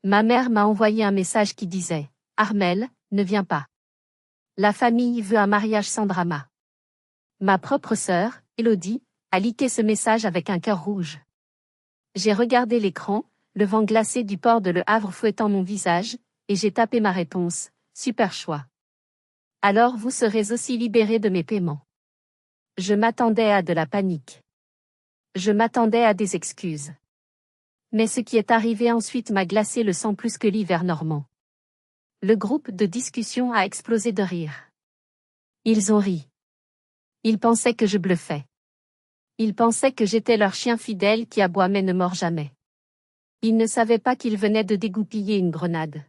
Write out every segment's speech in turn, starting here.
Ma mère m'a envoyé un message qui disait « Armelle, ne viens pas. La famille veut un mariage sans drama. » Ma propre sœur, Élodie, a liké ce message avec un cœur rouge. J'ai regardé l'écran, le vent glacé du port de Le Havre fouettant mon visage, et j'ai tapé ma réponse « Super choix. Alors vous serez aussi libérés de mes paiements. » Je m'attendais à de la panique. Je m'attendais à des excuses. Mais ce qui est arrivé ensuite m'a glacé le sang plus que l'hiver normand. Le groupe de discussion a explosé de rire. Ils ont ri. Ils pensaient que je bluffais. Ils pensaient que j'étais leur chien fidèle qui aboie mais ne mord jamais. Ils ne savaient pas qu'ils venaient de dégoupiller une grenade.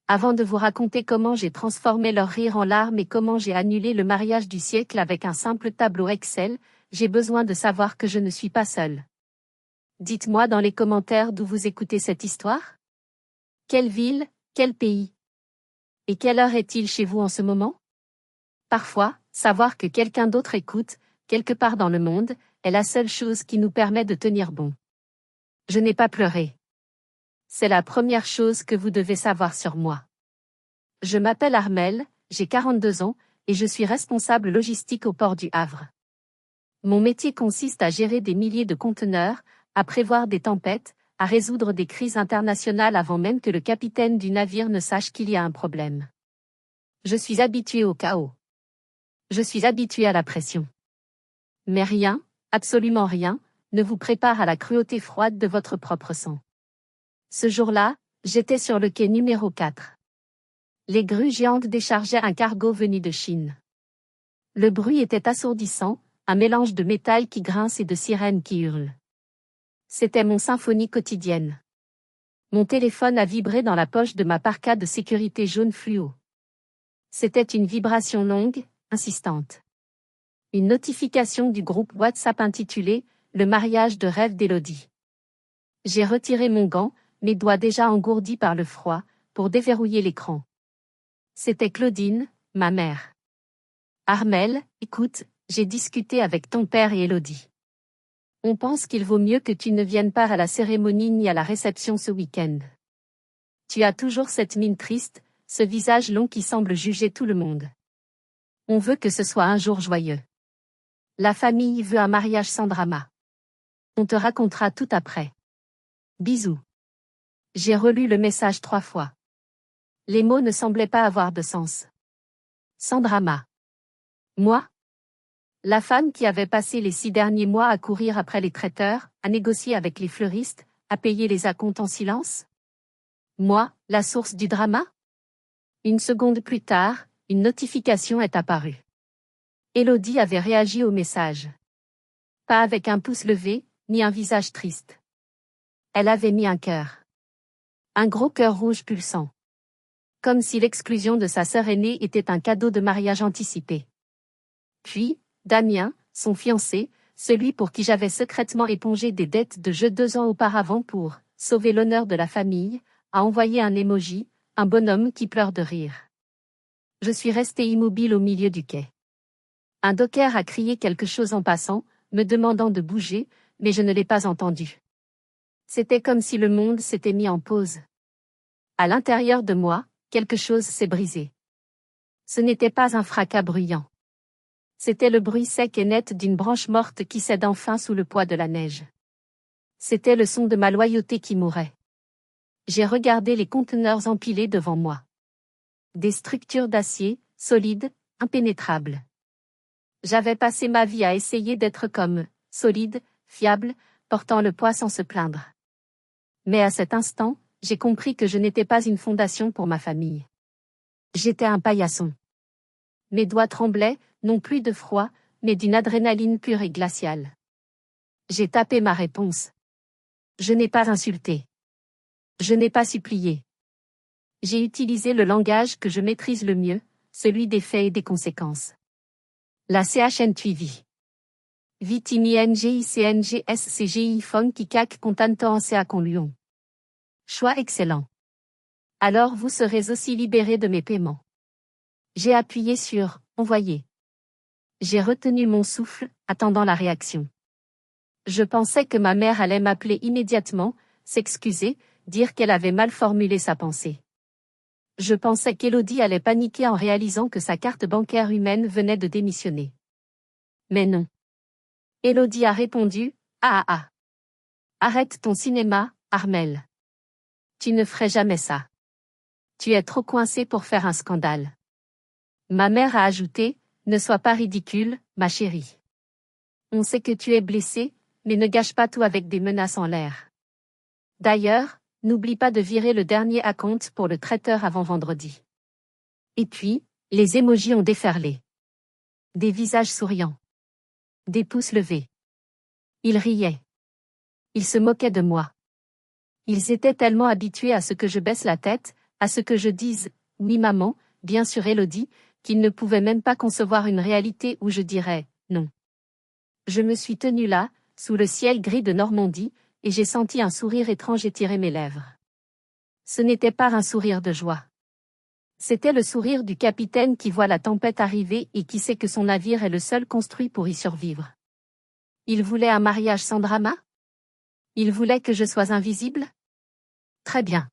Avant de vous raconter comment j'ai transformé leur rire en larmes et comment j'ai annulé le mariage du siècle avec un simple tableau Excel, j'ai besoin de savoir que je ne suis pas seule. Dites-moi dans les commentaires d'où vous écoutez cette histoire. Quelle ville, quel pays? Et quelle heure est-il chez vous en ce moment? Parfois, savoir que quelqu'un d'autre écoute, quelque part dans le monde, est la seule chose qui nous permet de tenir bon. Je n'ai pas pleuré. C'est la première chose que vous devez savoir sur moi. Je m'appelle Armelle, j'ai 42 ans, et je suis responsable logistique au port du Havre. Mon métier consiste à gérer des milliers de conteneurs, à prévoir des tempêtes, à résoudre des crises internationales avant même que le capitaine du navire ne sache qu'il y a un problème. Je suis habitué au chaos. Je suis habitué à la pression. Mais rien, absolument rien, ne vous prépare à la cruauté froide de votre propre sang. Ce jour-là, j'étais sur le quai numéro 4. Les grues géantes déchargeaient un cargo venu de Chine. Le bruit était assourdissant, un mélange de métal qui grince et de sirènes qui hurlent. C'était mon symphonie quotidienne. Mon téléphone a vibré dans la poche de ma parka de sécurité jaune fluo. C'était une vibration longue, insistante. Une notification du groupe WhatsApp intitulé « Le mariage de rêve d'Élodie ». J'ai retiré mon gant, mes doigts déjà engourdis par le froid, pour déverrouiller l'écran. C'était Claudine, ma mère. « Armelle, écoute, j'ai discuté avec ton père et Élodie. On pense qu'il vaut mieux que tu ne viennes pas à la cérémonie ni à la réception ce week-end. Tu as toujours cette mine triste, ce visage long qui semble juger tout le monde. On veut que ce soit un jour joyeux. La famille veut un mariage sans drama. On te racontera tout après. Bisous. » J'ai relu le message 3 fois. Les mots ne semblaient pas avoir de sens. Sans drama. Moi? La femme qui avait passé les 6 derniers mois à courir après les traiteurs, à négocier avec les fleuristes, à payer les acomptes en silence? Moi, la source du drama? Une seconde plus tard, une notification est apparue. Élodie avait réagi au message. Pas avec un pouce levé, ni un visage triste. Elle avait mis un cœur. Un gros cœur rouge pulsant. Comme si l'exclusion de sa sœur aînée était un cadeau de mariage anticipé. Puis, Damien, son fiancé, celui pour qui j'avais secrètement épongé des dettes de jeu 2 ans auparavant pour sauver l'honneur de la famille, a envoyé un emoji, un bonhomme qui pleure de rire. Je suis resté immobile au milieu du quai. Un docker a crié quelque chose en passant, me demandant de bouger, mais je ne l'ai pas entendu. C'était comme si le monde s'était mis en pause. À l'intérieur de moi, quelque chose s'est brisé. Ce n'était pas un fracas bruyant. C'était le bruit sec et net d'une branche morte qui cède enfin sous le poids de la neige. C'était le son de ma loyauté qui mourait. J'ai regardé les conteneurs empilés devant moi. Des structures d'acier, solides, impénétrables. J'avais passé ma vie à essayer d'être comme, solide, fiable, portant le poids sans se plaindre. Mais à cet instant, j'ai compris que je n'étais pas une fondation pour ma famille. J'étais un paillasson. Mes doigts tremblaient, non plus de froid, mais d'une adrénaline pure et glaciale. J'ai tapé ma réponse. Je n'ai pas insulté. Je n'ai pas supplié. J'ai utilisé le langage que je maîtrise le mieux, celui des faits et des conséquences. La CHN-TUIVI. VITIMINGICNGSCGI FON KIKAK CONTANTO ANSEA CONLUON. Choix excellent. Alors vous serez aussi libérés de mes paiements. J'ai appuyé sur « Envoyer ». J'ai retenu mon souffle, attendant la réaction. Je pensais que ma mère allait m'appeler immédiatement, s'excuser, dire qu'elle avait mal formulé sa pensée. Je pensais qu'Élodie allait paniquer en réalisant que sa carte bancaire humaine venait de démissionner. Mais non. Élodie a répondu, « Ah ah ah. Arrête ton cinéma, Armelle. Tu ne ferais jamais ça. Tu es trop coincé pour faire un scandale. » Ma mère a ajouté, « Ne sois pas ridicule, ma chérie. On sait que tu es blessé, mais ne gâche pas tout avec des menaces en l'air. D'ailleurs, n'oublie pas de virer le dernier acompte pour le traiteur avant vendredi. » Et puis, les émojis ont déferlé. Des visages souriants. Des pouces levés. Ils riaient. Ils se moquaient de moi. Ils étaient tellement habitués à ce que je baisse la tête, à ce que je dise « Oui maman, bien sûr Élodie », qu'ils ne pouvaient même pas concevoir une réalité où je dirais « Non ». Je me suis tenue là, sous le ciel gris de Normandie, et j'ai senti un sourire étrange étirer mes lèvres. Ce n'était pas un sourire de joie. C'était le sourire du capitaine qui voit la tempête arriver et qui sait que son navire est le seul construit pour y survivre. Il voulait un mariage sans drama? Il voulait que je sois invisible? Très bien.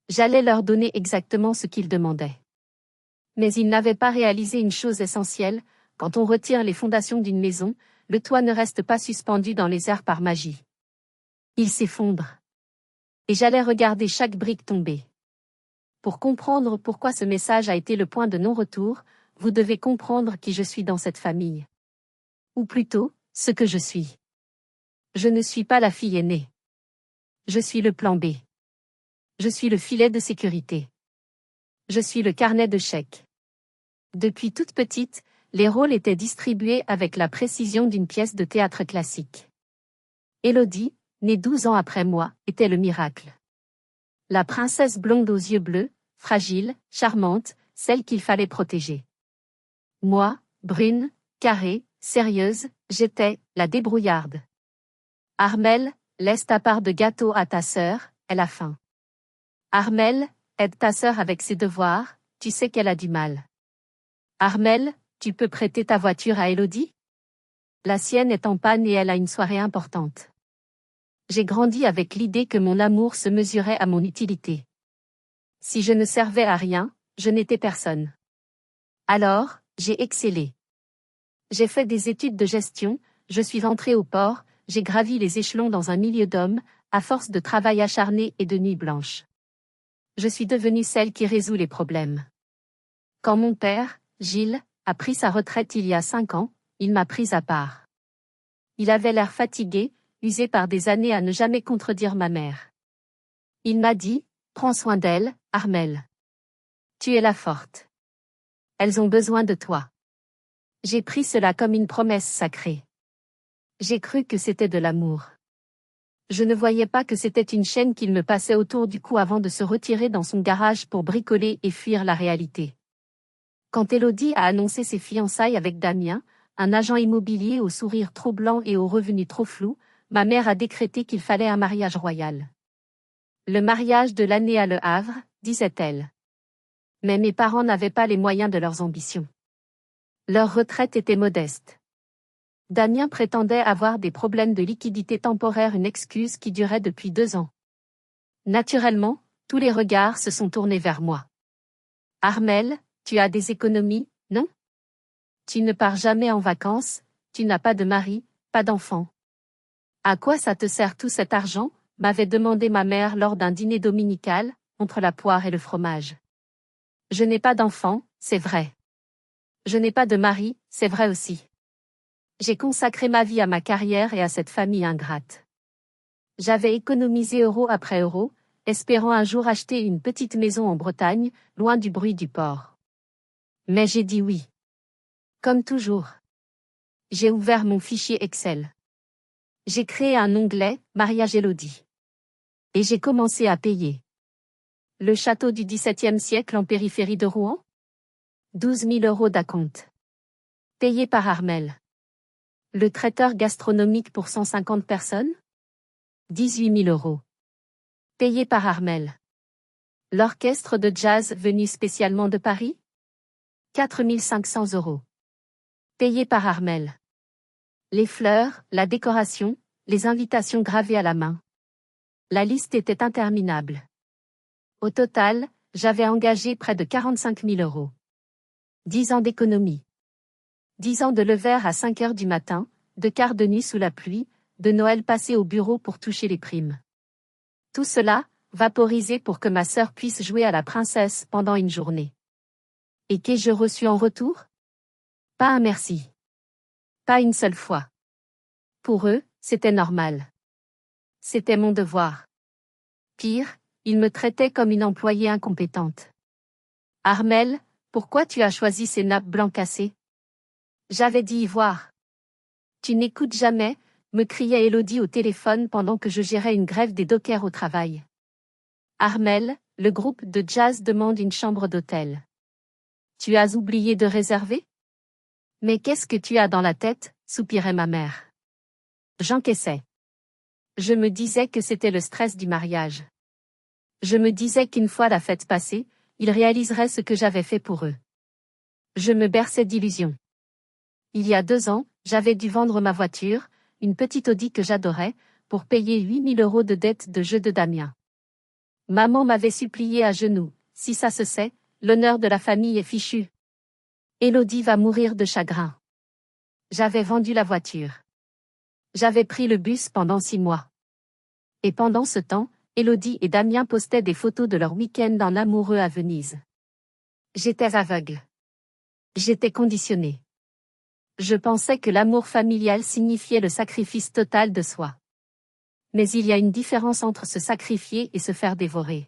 J'allais leur donner exactement ce qu'ils demandaient. Mais ils n'avaient pas réalisé une chose essentielle, quand on retire les fondations d'une maison, le toit ne reste pas suspendu dans les airs par magie. Il s'effondre. Et j'allais regarder chaque brique tomber. Pour comprendre pourquoi ce message a été le point de non-retour, vous devez comprendre qui je suis dans cette famille. Ou plutôt, ce que je suis. Je ne suis pas la fille aînée. Je suis le plan B. Je suis le filet de sécurité. Je suis le carnet de chèques. Depuis toute petite, les rôles étaient distribués avec la précision d'une pièce de théâtre classique. Élodie, née 12 ans après moi, était le miracle. La princesse blonde aux yeux bleus, fragile, charmante, celle qu'il fallait protéger. Moi, brune, carrée, sérieuse, j'étais la débrouillarde. Armelle, laisse ta part de gâteau à ta sœur, elle a faim. Armelle, aide ta sœur avec ses devoirs, tu sais qu'elle a du mal. Armelle, tu peux prêter ta voiture à Élodie? La sienne est en panne et elle a une soirée importante. J'ai grandi avec l'idée que mon amour se mesurait à mon utilité. Si je ne servais à rien, je n'étais personne. Alors, j'ai excellé. J'ai fait des études de gestion, je suis rentrée au port, j'ai gravi les échelons dans un milieu d'hommes, à force de travail acharné et de nuits blanches. Je suis devenue celle qui résout les problèmes. Quand mon père, Gilles, a pris sa retraite il y a 5 ans, il m'a prise à part. Il avait l'air fatigué, usé par des années à ne jamais contredire ma mère. Il m'a dit, « Prends soin d'elle, Armelle. Tu es la forte. Elles ont besoin de toi. » J'ai pris cela comme une promesse sacrée. J'ai cru que c'était de l'amour. Je ne voyais pas que c'était une chaîne qu'il me passait autour du cou avant de se retirer dans son garage pour bricoler et fuir la réalité. Quand Élodie a annoncé ses fiançailles avec Damien, un agent immobilier au sourire trop blanc et aux revenus trop flous, ma mère a décrété qu'il fallait un mariage royal. Le mariage de l'année à Le Havre, disait-elle. Mais mes parents n'avaient pas les moyens de leurs ambitions. Leur retraite était modeste. Damien prétendait avoir des problèmes de liquidité temporaire, une excuse qui durait depuis 2 ans. Naturellement, tous les regards se sont tournés vers moi. Armelle, tu as des économies, non? Tu ne pars jamais en vacances, tu n'as pas de mari, pas d'enfant. À quoi ça te sert tout cet argent? M'avait demandé ma mère lors d'un dîner dominical, entre la poire et le fromage. Je n'ai pas d'enfant, c'est vrai. Je n'ai pas de mari, c'est vrai aussi. J'ai consacré ma vie à ma carrière et à cette famille ingrate. J'avais économisé euro après euro, espérant un jour acheter une petite maison en Bretagne, loin du bruit du port. Mais j'ai dit oui. Comme toujours. J'ai ouvert mon fichier Excel. J'ai créé un onglet « Mariage Élodie ». Et j'ai commencé à payer. Le château du XVIIe siècle en périphérie de Rouen? 12 000 euros d'acompte. Payé par Armelle. Le traiteur gastronomique pour 150 personnes? 18 000 euros. Payé par Armelle. L'orchestre de jazz venu spécialement de Paris? 4 500 euros. Payé par Armelle. Les fleurs, la décoration, les invitations gravées à la main. La liste était interminable. Au total, j'avais engagé près de 45 000 €. 10 ans d'économie. 10 ans de lever à 5 heures du matin, de quart de nuit sous la pluie, de Noël passé au bureau pour toucher les primes. Tout cela, vaporisé pour que ma sœur puisse jouer à la princesse pendant une journée. Et qu'ai-je reçu en retour? Pas un merci. Pas une seule fois. Pour eux, c'était normal. C'était mon devoir. Pire, ils me traitaient comme une employée incompétente. Armelle, pourquoi tu as choisi ces nappes blancs cassées? J'avais dit y voir. Tu n'écoutes jamais, me criait Élodie au téléphone pendant que je gérais une grève des dockers au travail. Armelle, le groupe de jazz demande une chambre d'hôtel. Tu as oublié de réserver? Mais qu'est-ce que tu as dans la tête, soupirait ma mère. J'encaissais. Je me disais que c'était le stress du mariage. Je me disais qu'une fois la fête passée, ils réaliseraient ce que j'avais fait pour eux. Je me berçais d'illusions. Il y a 2 ans, j'avais dû vendre ma voiture, une petite Audi que j'adorais, pour payer 8 000 € de dette de jeu de Damien. Maman m'avait supplié à genoux, si ça se sait, l'honneur de la famille est fichu. Élodie va mourir de chagrin. J'avais vendu la voiture. J'avais pris le bus pendant 6 mois. Et pendant ce temps, Élodie et Damien postaient des photos de leur week-end en amoureux à Venise. J'étais aveugle. J'étais conditionnée. Je pensais que l'amour familial signifiait le sacrifice total de soi. Mais il y a une différence entre se sacrifier et se faire dévorer.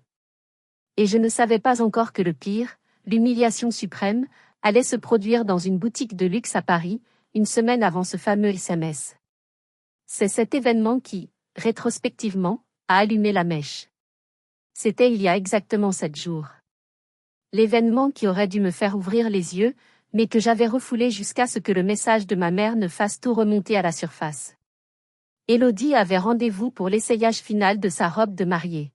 Et je ne savais pas encore que le pire, l'humiliation suprême, allait se produire dans une boutique de luxe à Paris, une semaine avant ce fameux SMS. C'est cet événement qui, rétrospectivement, a allumé la mèche. C'était il y a exactement 7 jours. L'événement qui aurait dû me faire ouvrir les yeux, mais que j'avais refoulé jusqu'à ce que le message de ma mère ne fasse tout remonter à la surface. Élodie avait rendez-vous pour l'essayage final de sa robe de mariée.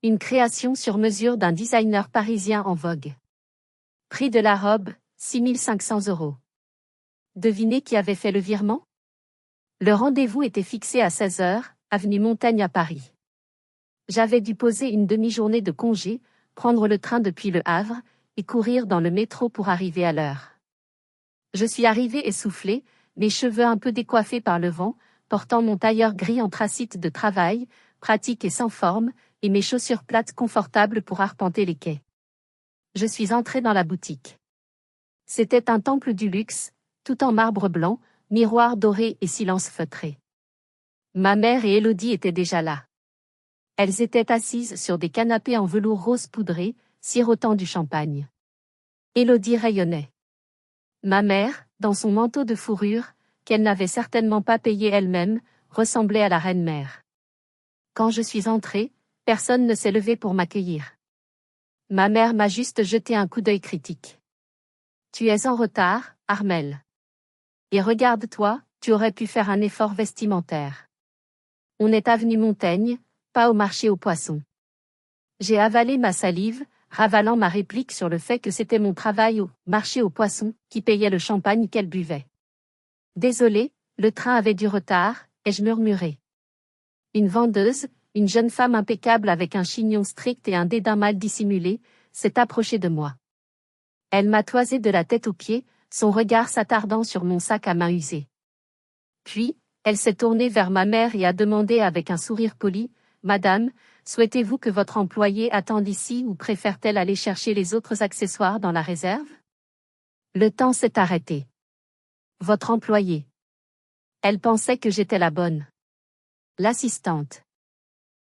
Une création sur mesure d'un designer parisien en vogue. Prix de la robe, 6 500 €. Devinez qui avait fait le virement? Le rendez-vous était fixé à 16 heures, avenue Montaigne à Paris. J'avais dû poser une demi-journée de congé, prendre le train depuis Le Havre, et courir dans le métro pour arriver à l'heure. Je suis arrivée essoufflée, mes cheveux un peu décoiffés par le vent, portant mon tailleur gris anthracite de travail, pratique et sans forme, et mes chaussures plates confortables pour arpenter les quais. Je suis entrée dans la boutique. C'était un temple du luxe, tout en marbre blanc, miroir doré et silence feutré. Ma mère et Élodie étaient déjà là. Elles étaient assises sur des canapés en velours rose poudré, sirotant du champagne. Élodie rayonnait. Ma mère, dans son manteau de fourrure, qu'elle n'avait certainement pas payé elle-même, ressemblait à la reine-mère. Quand je suis entrée, personne ne s'est levé pour m'accueillir. Ma mère m'a juste jeté un coup d'œil critique. Tu es en retard, Armelle. Et regarde-toi, tu aurais pu faire un effort vestimentaire. On est avenue Montaigne, pas au marché aux poissons. J'ai avalé ma salive, ravalant ma réplique sur le fait que c'était mon travail au marché aux poissons qui payait le champagne qu'elle buvait. Désolée, le train avait du retard, ai-je murmuré. Une vendeuse, une jeune femme impeccable avec un chignon strict et un dédain mal dissimulé, s'est approchée de moi. Elle m'a toisé de la tête aux pieds, son regard s'attardant sur mon sac à main usé. Puis, elle s'est tournée vers ma mère et a demandé avec un sourire poli, « Madame, souhaitez-vous que votre employée attende ici ou préfère-t-elle aller chercher les autres accessoires dans la réserve ?» Le temps s'est arrêté. Votre employée. Elle pensait que j'étais la bonne. L'assistante.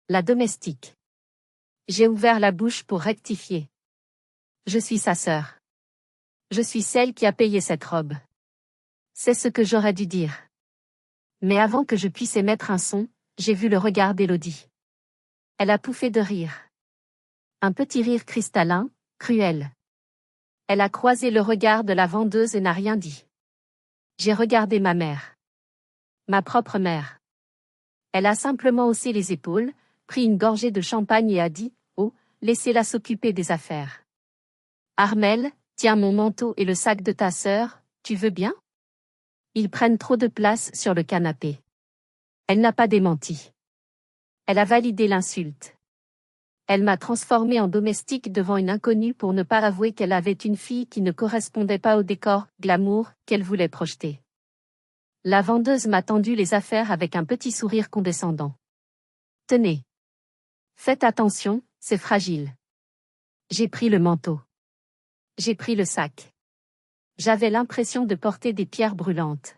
La domestique. J'ai ouvert la bouche pour rectifier. Je suis sa sœur. Je suis celle qui a payé cette robe. C'est ce que j'aurais dû dire. Mais avant que je puisse émettre un son, j'ai vu le regard d'Élodie. Elle a pouffé de rire. Un petit rire cristallin, cruel. Elle a croisé le regard de la vendeuse et n'a rien dit. J'ai regardé ma mère. Ma propre mère. Elle a simplement haussé les épaules, pris une gorgée de champagne et a dit, « Oh, laissez-la s'occuper des affaires. » Armelle, tiens mon manteau et le sac de ta sœur, tu veux bien? Ils prennent trop de place sur le canapé. Elle n'a pas démenti. Elle a validé l'insulte. Elle m'a transformée en domestique devant une inconnue pour ne pas avouer qu'elle avait une fille qui ne correspondait pas au décor glamour qu'elle voulait projeter. La vendeuse m'a tendu les affaires avec un petit sourire condescendant. Tenez. Faites attention, c'est fragile. J'ai pris le manteau. J'ai pris le sac. J'avais l'impression de porter des pierres brûlantes.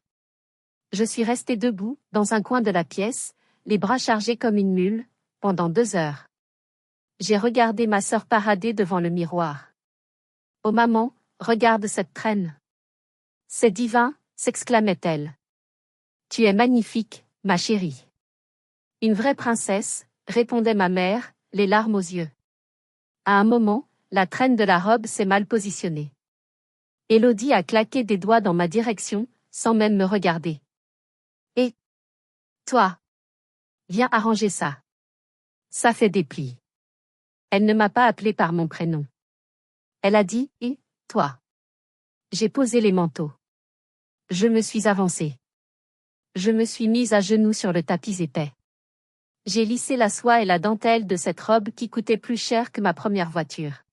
Je suis restée debout, dans un coin de la pièce, les bras chargés comme une mule, pendant 2 heures. J'ai regardé ma sœur parader devant le miroir. Oh maman, regarde cette traîne. C'est divin, s'exclamait-elle. Tu es magnifique, ma chérie. Une vraie princesse, répondait ma mère, les larmes aux yeux. À un moment, la traîne de la robe s'est mal positionnée. Élodie a claqué des doigts dans ma direction, sans même me regarder. Et toi? Viens arranger ça. Ça fait des plis. Elle ne m'a pas appelé par mon prénom. Elle a dit « Et toi ?» J'ai posé les manteaux. Je me suis avancée. Je me suis mise à genoux sur le tapis épais. J'ai lissé la soie et la dentelle de cette robe qui coûtait plus cher que ma première voiture.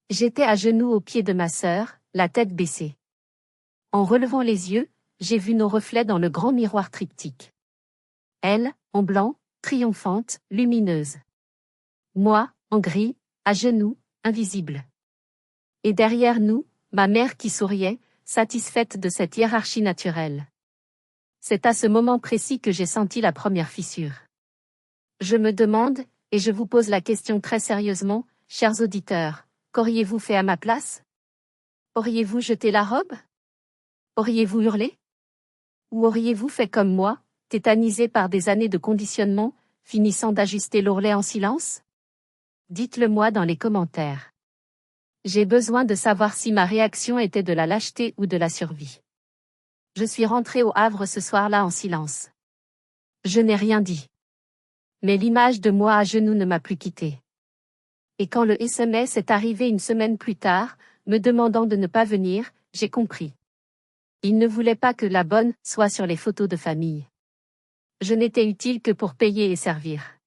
J'étais à genoux au pied de ma sœur, la tête baissée. En relevant les yeux, j'ai vu nos reflets dans le grand miroir triptyque. Elle, en blanc, triomphante, lumineuse. Moi, en gris, à genoux, invisible. Et derrière nous, ma mère qui souriait, satisfaite de cette hiérarchie naturelle. C'est à ce moment précis que j'ai senti la première fissure. Je me demande, et je vous pose la question très sérieusement, chers auditeurs, qu'auriez-vous fait à ma place? Auriez-vous jeté la robe? Auriez-vous hurlé? Ou auriez-vous fait comme moi, tétanisé par des années de conditionnement, finissant d'ajuster l'ourlet en silence? Dites-le moi dans les commentaires. J'ai besoin de savoir si ma réaction était de la lâcheté ou de la survie. Je suis rentrée au Havre ce soir-là en silence. Je n'ai rien dit. Mais l'image de moi à genoux ne m'a plus quittée. Et quand le SMS est arrivé une semaine plus tard, me demandant de ne pas venir, j'ai compris. Il ne voulait pas que la bonne soit sur les photos de famille. Je n'étais utile que pour payer et servir.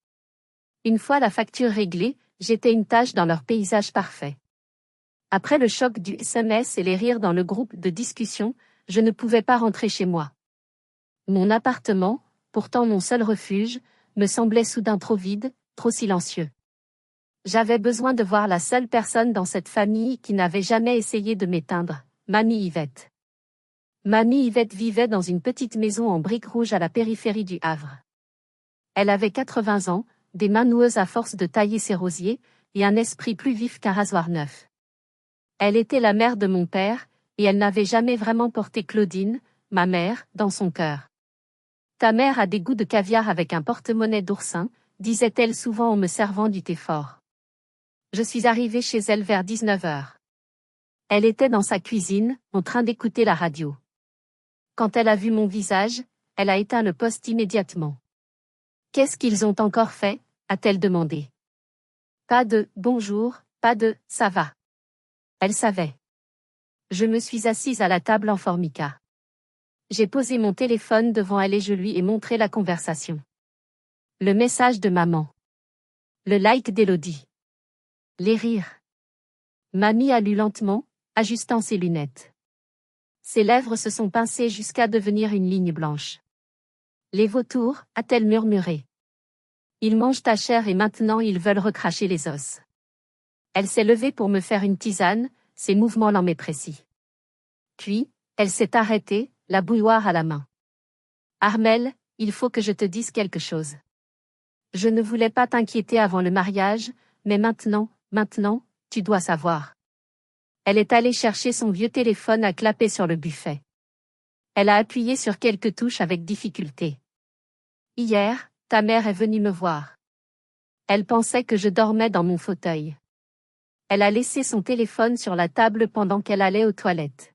Une fois la facture réglée, j'étais une tache dans leur paysage parfait. Après le choc du SMS et les rires dans le groupe de discussion, je ne pouvais pas rentrer chez moi. Mon appartement, pourtant mon seul refuge, me semblait soudain trop vide, trop silencieux. J'avais besoin de voir la seule personne dans cette famille qui n'avait jamais essayé de m'éteindre, Mamie Yvette. Mamie Yvette vivait dans une petite maison en briques rouges à la périphérie du Havre. Elle avait 80 ans, des mains noueuses à force de tailler ses rosiers, et un esprit plus vif qu'un rasoir neuf. Elle était la mère de mon père, et elle n'avait jamais vraiment porté Claudine, ma mère, dans son cœur. Ta mère a des goûts de caviar avec un porte-monnaie d'oursin, disait-elle souvent en me servant du thé fort. Je suis arrivée chez elle vers 19 heures. Elle était dans sa cuisine, en train d'écouter la radio. Quand elle a vu mon visage, elle a éteint le poste immédiatement. Qu'est-ce qu'ils ont encore fait? A-t-elle demandé. Pas de « bonjour », pas de « ça va ». Elle savait. Je me suis assise à la table en formica. J'ai posé mon téléphone devant elle et je lui ai montré la conversation. Le message de maman. Le like d'Élodie. Les rires. Mamie a lu lentement, ajustant ses lunettes. Ses lèvres se sont pincées jusqu'à devenir une ligne blanche. Les vautours, a-t-elle murmuré. Ils mangent ta chair et maintenant ils veulent recracher les os. Elle s'est levée pour me faire une tisane, ses mouvements lents mais précis. Puis, elle s'est arrêtée, la bouilloire à la main. Armelle, il faut que je te dise quelque chose. Je ne voulais pas t'inquiéter avant le mariage, mais maintenant, tu dois savoir. Elle est allée chercher son vieux téléphone à clapper sur le buffet. Elle a appuyé sur quelques touches avec difficulté. Hier, ta mère est venue me voir. Elle pensait que je dormais dans mon fauteuil. Elle a laissé son téléphone sur la table pendant qu'elle allait aux toilettes.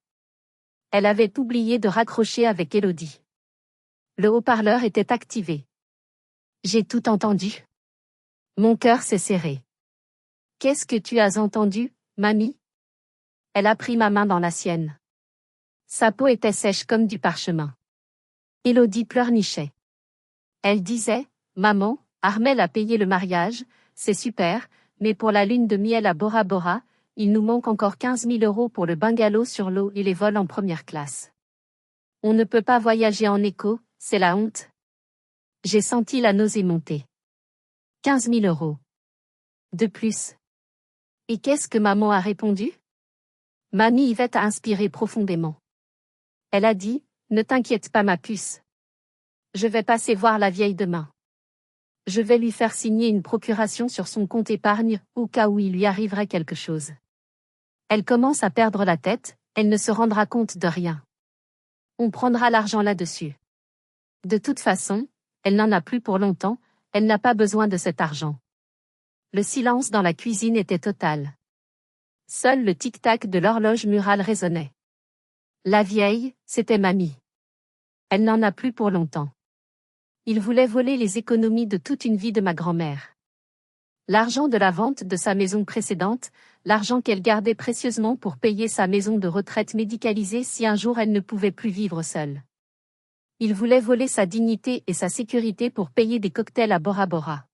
Elle avait oublié de raccrocher avec Élodie. Le haut-parleur était activé. J'ai tout entendu. Mon cœur s'est serré. Qu'est-ce que tu as entendu, mamie? Elle a pris ma main dans la sienne. Sa peau était sèche comme du parchemin. Élodie pleurnichait. Elle disait, maman, Armel a payé le mariage, c'est super, mais pour la lune de miel à Bora Bora, il nous manque encore 15 000 € pour le bungalow sur l'eau et les vols en première classe. On ne peut pas voyager en éco, c'est la honte. J'ai senti la nausée monter. 15 000 €. De plus. Et qu'est-ce que maman a répondu? Mamie Yvette a inspiré profondément. Elle a dit, ne t'inquiète pas ma puce. Je vais passer voir la vieille demain. Je vais lui faire signer une procuration sur son compte épargne, au cas où il lui arriverait quelque chose. Elle commence à perdre la tête, elle ne se rendra compte de rien. On prendra l'argent là-dessus. De toute façon, elle n'en a plus pour longtemps, elle n'a pas besoin de cet argent. Le silence dans la cuisine était total. Seul le tic-tac de l'horloge murale résonnait. La vieille, c'était mamie. Elle n'en a plus pour longtemps. Il voulait voler les économies de toute une vie de ma grand-mère. L'argent de la vente de sa maison précédente, l'argent qu'elle gardait précieusement pour payer sa maison de retraite médicalisée si un jour elle ne pouvait plus vivre seule. Il voulait voler sa dignité et sa sécurité pour payer des cocktails à Bora Bora.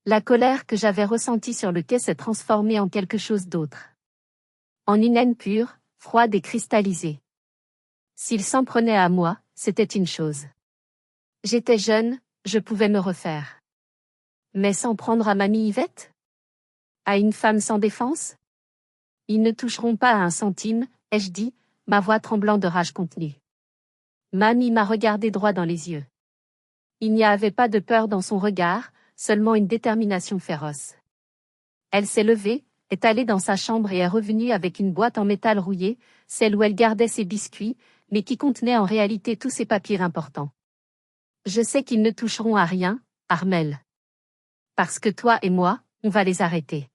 La colère que j'avais ressentie sur le quai s'est transformée en quelque chose d'autre. En une haine pure, froide et cristallisée. S'il s'en prenait à moi, c'était une chose. J'étais jeune, je pouvais me refaire. Mais s'en prendre à mamie Yvette? À une femme sans défense? Ils ne toucheront pas à un centime, ai-je dit, ma voix tremblant de rage contenue. Mamie m'a regardé droit dans les yeux. Il n'y avait pas de peur dans son regard, seulement une détermination féroce. Elle s'est levée, est allée dans sa chambre et est revenue avec une boîte en métal rouillé, celle où elle gardait ses biscuits, mais qui contenait en réalité tous ses papiers importants. Je sais qu'ils ne toucheront à rien, Armel. Parce que toi et moi, on va les arrêter.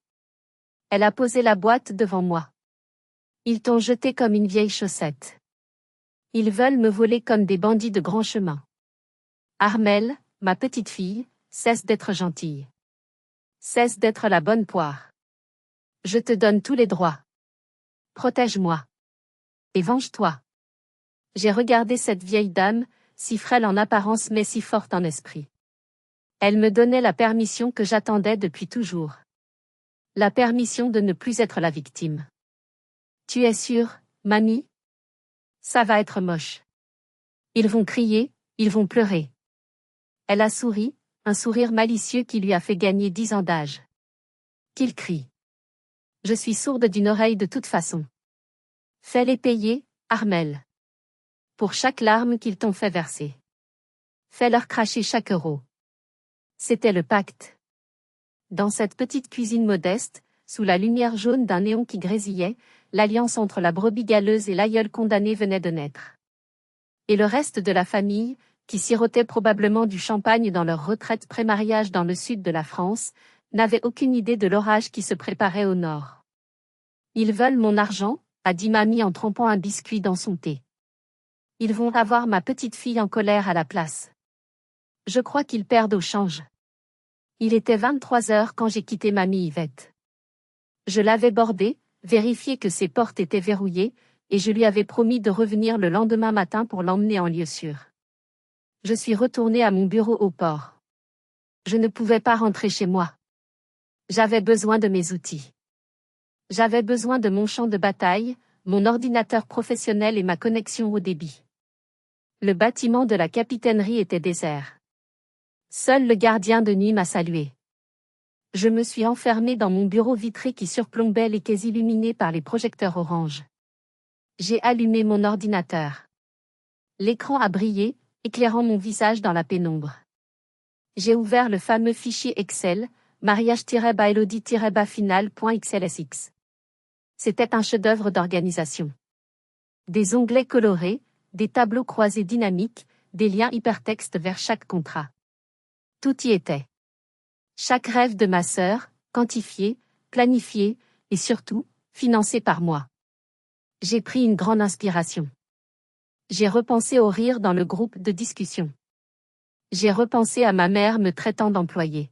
Elle a posé la boîte devant moi. Ils t'ont jeté comme une vieille chaussette. Ils veulent me voler comme des bandits de grand chemin. Armel, ma petite fille, cesse d'être gentille. Cesse d'être la bonne poire. Je te donne tous les droits. Protège-moi. Et venge-toi. J'ai regardé cette vieille dame, si frêle en apparence mais si forte en esprit. Elle me donnait la permission que j'attendais depuis toujours. La permission de ne plus être la victime. Tu es sûre, mamie? Ça va être moche. Ils vont crier, ils vont pleurer. Elle a souri, un sourire malicieux qui lui a fait gagner 10 ans d'âge. Qu'ils crient. Je suis sourde d'une oreille de toute façon. Fais-les payer, Armel. Pour chaque larme qu'ils t'ont fait verser. Fais-leur cracher chaque euro. C'était le pacte. Dans cette petite cuisine modeste, sous la lumière jaune d'un néon qui grésillait, l'alliance entre la brebis galeuse et l'aïeul condamné venait de naître. Et le reste de la famille, qui sirotait probablement du champagne dans leur retraite pré-mariage dans le sud de la France, n'avait aucune idée de l'orage qui se préparait au nord. Ils veulent mon argent, a dit mamie en trempant un biscuit dans son thé. Ils vont avoir ma petite fille en colère à la place. Je crois qu'ils perdent au change. Il était 23 heures quand j'ai quitté mamie Yvette. Je l'avais bordée, vérifié que ses portes étaient verrouillées, et je lui avais promis de revenir le lendemain matin pour l'emmener en lieu sûr. Je suis retournée à mon bureau au port. Je ne pouvais pas rentrer chez moi. J'avais besoin de mes outils. J'avais besoin de mon champ de bataille, mon ordinateur professionnel et ma connexion au débit. Le bâtiment de la capitainerie était désert. Seul le gardien de nuit m'a salué. Je me suis enfermée dans mon bureau vitré qui surplombait les quais illuminés par les projecteurs orange. J'ai allumé mon ordinateur. L'écran a brillé, éclairant mon visage dans la pénombre. J'ai ouvert le fameux fichier Excel, mariage-elodie-final.xlsx. C'était un chef-d'œuvre d'organisation. Des onglets colorés, des tableaux croisés dynamiques, des liens hypertextes vers chaque contrat. Tout y était. Chaque rêve de ma sœur, quantifié, planifié, et surtout, financé par moi. J'ai pris une grande inspiration. J'ai repensé au rire dans le groupe de discussion. J'ai repensé à ma mère me traitant d'employée.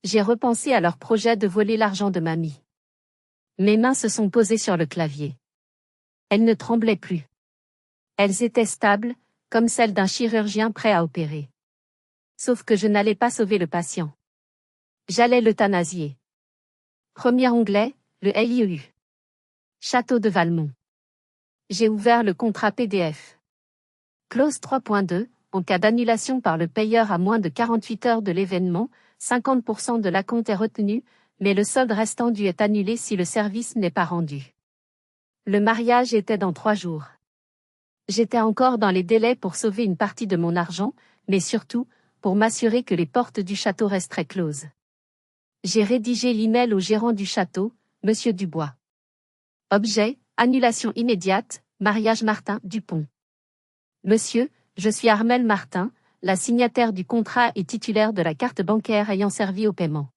J'ai repensé à leur projet de voler l'argent de mamie. Mes mains se sont posées sur le clavier. Elles ne tremblaient plus. Elles étaient stables, comme celles d'un chirurgien prêt à opérer. Sauf que je n'allais pas sauver le patient. J'allais l'euthanasier. Premier onglet, le LIEU. Château de Valmont. J'ai ouvert le contrat PDF. Clause 3.2. En cas d'annulation par le payeur à moins de 48 heures de l'événement, 50% de l'acompte est retenu, mais le solde restant dû est annulé si le service n'est pas rendu. Le mariage était dans 3 jours. J'étais encore dans les délais pour sauver une partie de mon argent, mais surtout, pour m'assurer que les portes du château resteraient closes. J'ai rédigé l'email au gérant du château, Monsieur Dubois. Objet, annulation immédiate, mariage Martin Dupont. Monsieur, je suis Armelle Martin, la signataire du contrat et titulaire de la carte bancaire ayant servi au paiement.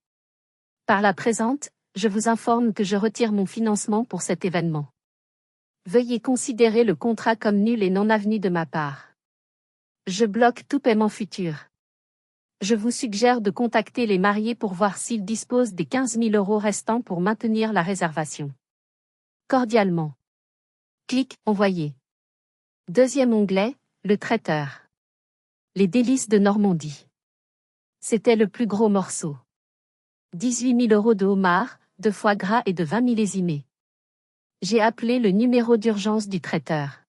Par la présente, je vous informe que je retire mon financement pour cet événement. Veuillez considérer le contrat comme nul et non avenu de ma part. Je bloque tout paiement futur. Je vous suggère de contacter les mariés pour voir s'ils disposent des 15 000 € restants pour maintenir la réservation. Cordialement. Clic Envoyer. Deuxième onglet, le traiteur. Les délices de Normandie. C'était le plus gros morceau. 18 000 € de homard, de foie gras et de vin millésimé. J'ai appelé le numéro d'urgence du traiteur.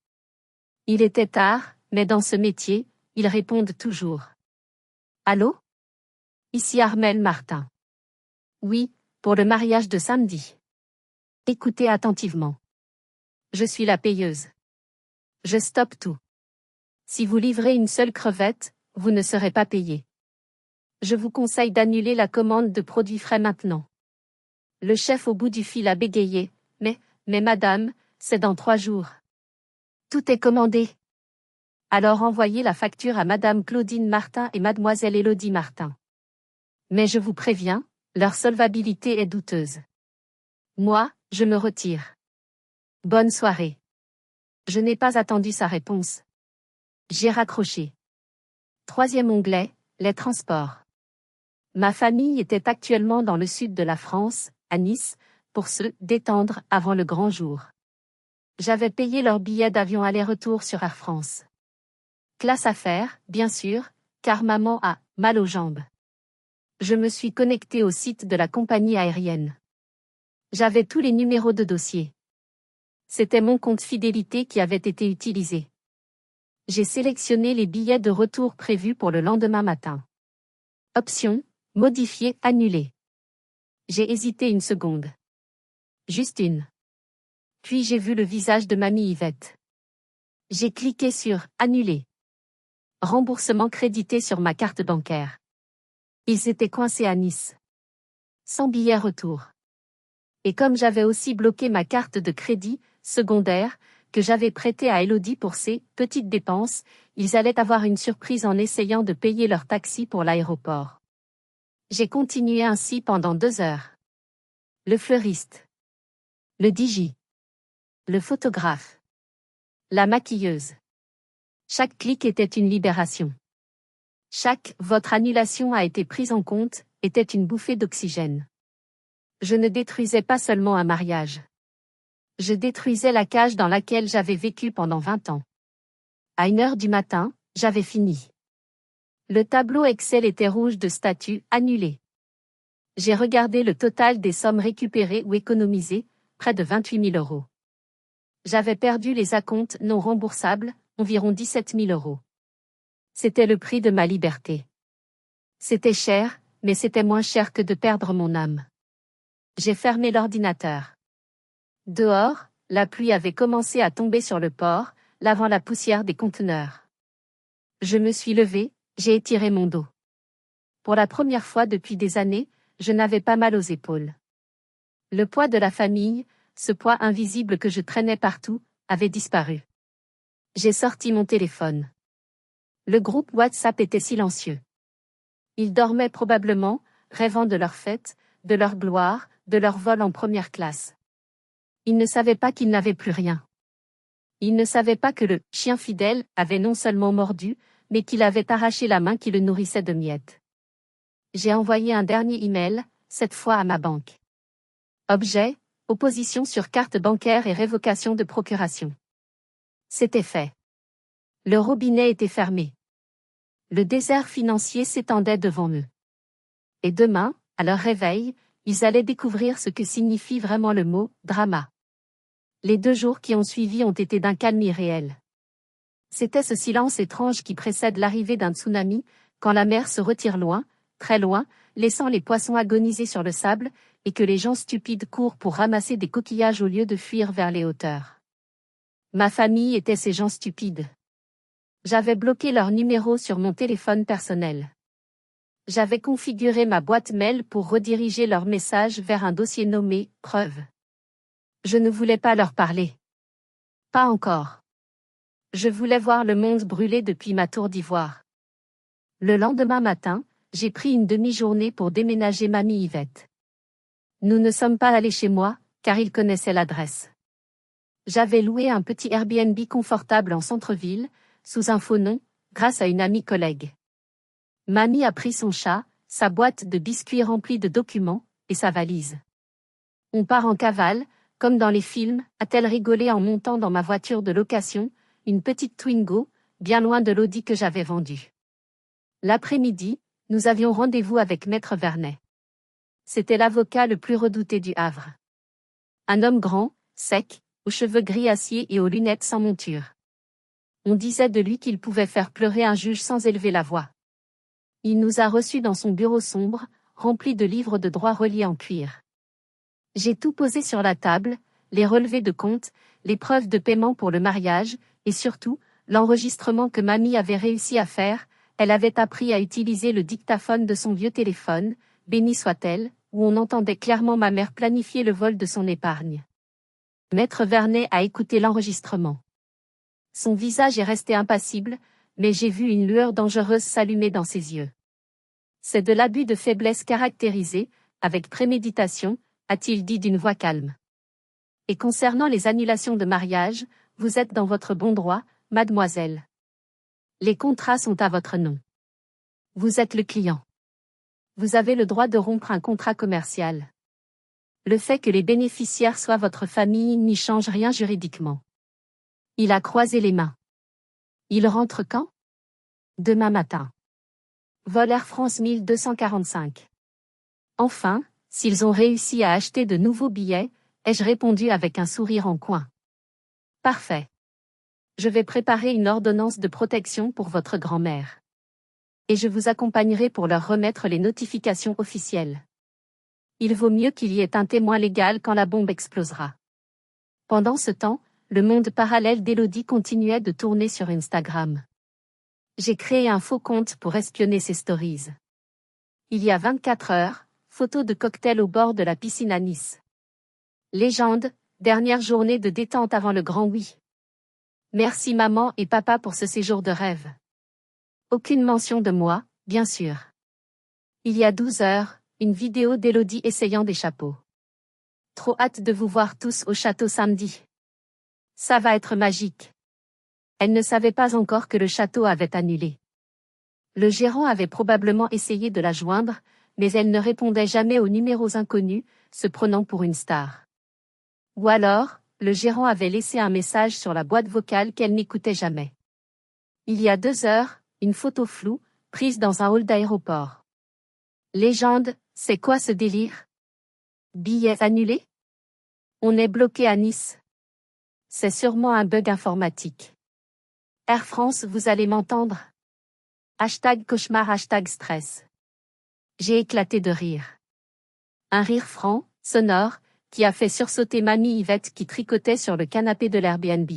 Il était tard, mais dans ce métier, ils répondent toujours. Allô? Ici Armelle Martin. Oui, pour le mariage de samedi. Écoutez attentivement. Je suis la payeuse. Je stoppe tout. Si vous livrez une seule crevette, vous ne serez pas payé. Je vous conseille d'annuler la commande de produits frais maintenant. Le chef au bout du fil a bégayé, mais madame, c'est dans 3 jours. Tout est commandé. Alors envoyez la facture à madame Claudine Martin et mademoiselle Élodie Martin. Mais je vous préviens, leur solvabilité est douteuse. Moi, je me retire. Bonne soirée. Je n'ai pas attendu sa réponse. J'ai raccroché. Troisième onglet, les transports. Ma famille était actuellement dans le sud de la France, à Nice, pour se détendre avant le grand jour. J'avais payé leur billet d'avion aller-retour sur Air France. Classe affaires, bien sûr, car maman a mal aux jambes. Je me suis connecté au site de la compagnie aérienne. J'avais tous les numéros de dossier. C'était mon compte fidélité qui avait été utilisé. J'ai sélectionné les billets de retour prévus pour le lendemain matin. Option, modifier, annuler. J'ai hésité une seconde. Juste une. Puis j'ai vu le visage de mamie Yvette. J'ai cliqué sur « Annuler ». Remboursement crédité sur ma carte bancaire. Ils étaient coincés à Nice. Sans billet retour. Et comme j'avais aussi bloqué ma carte de crédit, secondaire, que j'avais prêtée à Élodie pour ses petites dépenses, ils allaient avoir une surprise en essayant de payer leur taxi pour l'aéroport. J'ai continué ainsi pendant 2 heures. Le fleuriste. Le DJ. Le photographe. La maquilleuse. Chaque clic était une libération. Votre annulation a été prise en compte, était une bouffée d'oxygène. Je ne détruisais pas seulement un mariage. Je détruisais la cage dans laquelle j'avais vécu pendant 20 ans. À 1 heure du matin, j'avais fini. Le tableau Excel était rouge de statuts annulés. J'ai regardé le total des sommes récupérées ou économisées, près de 28 000 €. J'avais perdu les acomptes non remboursables, environ 17 000 €. C'était le prix de ma liberté. C'était cher, mais c'était moins cher que de perdre mon âme. J'ai fermé l'ordinateur. Dehors, la pluie avait commencé à tomber sur le port, lavant la poussière des conteneurs. Je me suis levée, j'ai étiré mon dos. Pour la première fois depuis des années, je n'avais pas mal aux épaules. Le poids de la famille, ce poids invisible que je traînais partout, avait disparu. J'ai sorti mon téléphone. Le groupe WhatsApp était silencieux. Ils dormaient probablement, rêvant de leur fête, de leur gloire, de leur vol en première classe. Ils ne savaient pas qu'ils n'avaient plus rien. Ils ne savaient pas que le chien fidèle avait non seulement mordu, mais qu'il avait arraché la main qui le nourrissait de miettes. J'ai envoyé un dernier email, cette fois à ma banque. Objet, opposition sur carte bancaire et révocation de procuration. C'était fait. Le robinet était fermé. Le désert financier s'étendait devant eux. Et demain, à leur réveil, ils allaient découvrir ce que signifie vraiment le mot « drama ». Les 2 jours qui ont suivi ont été d'un calme irréel. C'était ce silence étrange qui précède l'arrivée d'un tsunami, quand la mer se retire loin, très loin, laissant les poissons agoniser sur le sable, et que les gens stupides courent pour ramasser des coquillages au lieu de fuir vers les hauteurs. Ma famille était ces gens stupides. J'avais bloqué leur numéro sur mon téléphone personnel. J'avais configuré ma boîte mail pour rediriger leurs messages vers un dossier nommé « Preuve ». Je ne voulais pas leur parler. Pas encore. Je voulais voir le monde brûler depuis ma tour d'ivoire. Le lendemain matin, j'ai pris une demi-journée pour déménager mamie Yvette. Nous ne sommes pas allés chez moi, car ils connaissaient l'adresse. J'avais loué un petit Airbnb confortable en centre-ville, sous un faux nom, grâce à une amie collègue. Mamie a pris son chat, sa boîte de biscuits remplie de documents, et sa valise. On part en cavale, comme dans les films, a-t-elle rigolé en montant dans ma voiture de location, une petite Twingo, bien loin de l'Audi que j'avais vendue. L'après-midi, nous avions rendez-vous avec Maître Vernet. C'était l'avocat le plus redouté du Havre. Un homme grand, sec, aux cheveux gris acier et aux lunettes sans monture. On disait de lui qu'il pouvait faire pleurer un juge sans élever la voix. Il nous a reçus dans son bureau sombre, rempli de livres de droit reliés en cuir. J'ai tout posé sur la table, les relevés de compte, les preuves de paiement pour le mariage, et surtout, l'enregistrement que mamie avait réussi à faire. Elle avait appris à utiliser le dictaphone de son vieux téléphone, béni soit-elle, où on entendait clairement ma mère planifier le vol de son épargne. Maître Vernet a écouté l'enregistrement. Son visage est resté impassible, mais j'ai vu une lueur dangereuse s'allumer dans ses yeux. C'est de l'abus de faiblesse caractérisé, avec préméditation, a-t-il dit d'une voix calme. Et concernant les annulations de mariage, vous êtes dans votre bon droit, mademoiselle. Les contrats sont à votre nom. Vous êtes le client. Vous avez le droit de rompre un contrat commercial. Le fait que les bénéficiaires soient votre famille n'y change rien juridiquement. Il a croisé les mains. Il rentre quand? Demain matin. Vol Air France 1245. Enfin, s'ils ont réussi à acheter de nouveaux billets, ai-je répondu avec un sourire en coin. Parfait. Je vais préparer une ordonnance de protection pour votre grand-mère. Et je vous accompagnerai pour leur remettre les notifications officielles. Il vaut mieux qu'il y ait un témoin légal quand la bombe explosera. Pendant ce temps, le monde parallèle d'Élodie continuait de tourner sur Instagram. J'ai créé un faux compte pour espionner ses stories. Il y a 24 heures, photo de cocktail au bord de la piscine à Nice. Légende, dernière journée de détente avant le grand oui. Merci maman et papa pour ce séjour de rêve. Aucune mention de moi, bien sûr. Il y a 12 heures, une vidéo d'Élodie essayant des chapeaux. Trop hâte de vous voir tous au château samedi. Ça va être magique. Elle ne savait pas encore que le château avait annulé. Le gérant avait probablement essayé de la joindre, mais elle ne répondait jamais aux numéros inconnus, se prenant pour une star. Ou alors, le gérant avait laissé un message sur la boîte vocale qu'elle n'écoutait jamais. Il y a 2 heures, une photo floue, prise dans un hall d'aéroport. Légende, c'est quoi ce délire? Billets annulés? On est bloqué à Nice. C'est sûrement un bug informatique. Air France, vous allez m'entendre? #cauchemar #stress. J'ai éclaté de rire. Un rire franc, sonore, qui a fait sursauter mamie Yvette qui tricotait sur le canapé de l'Airbnb.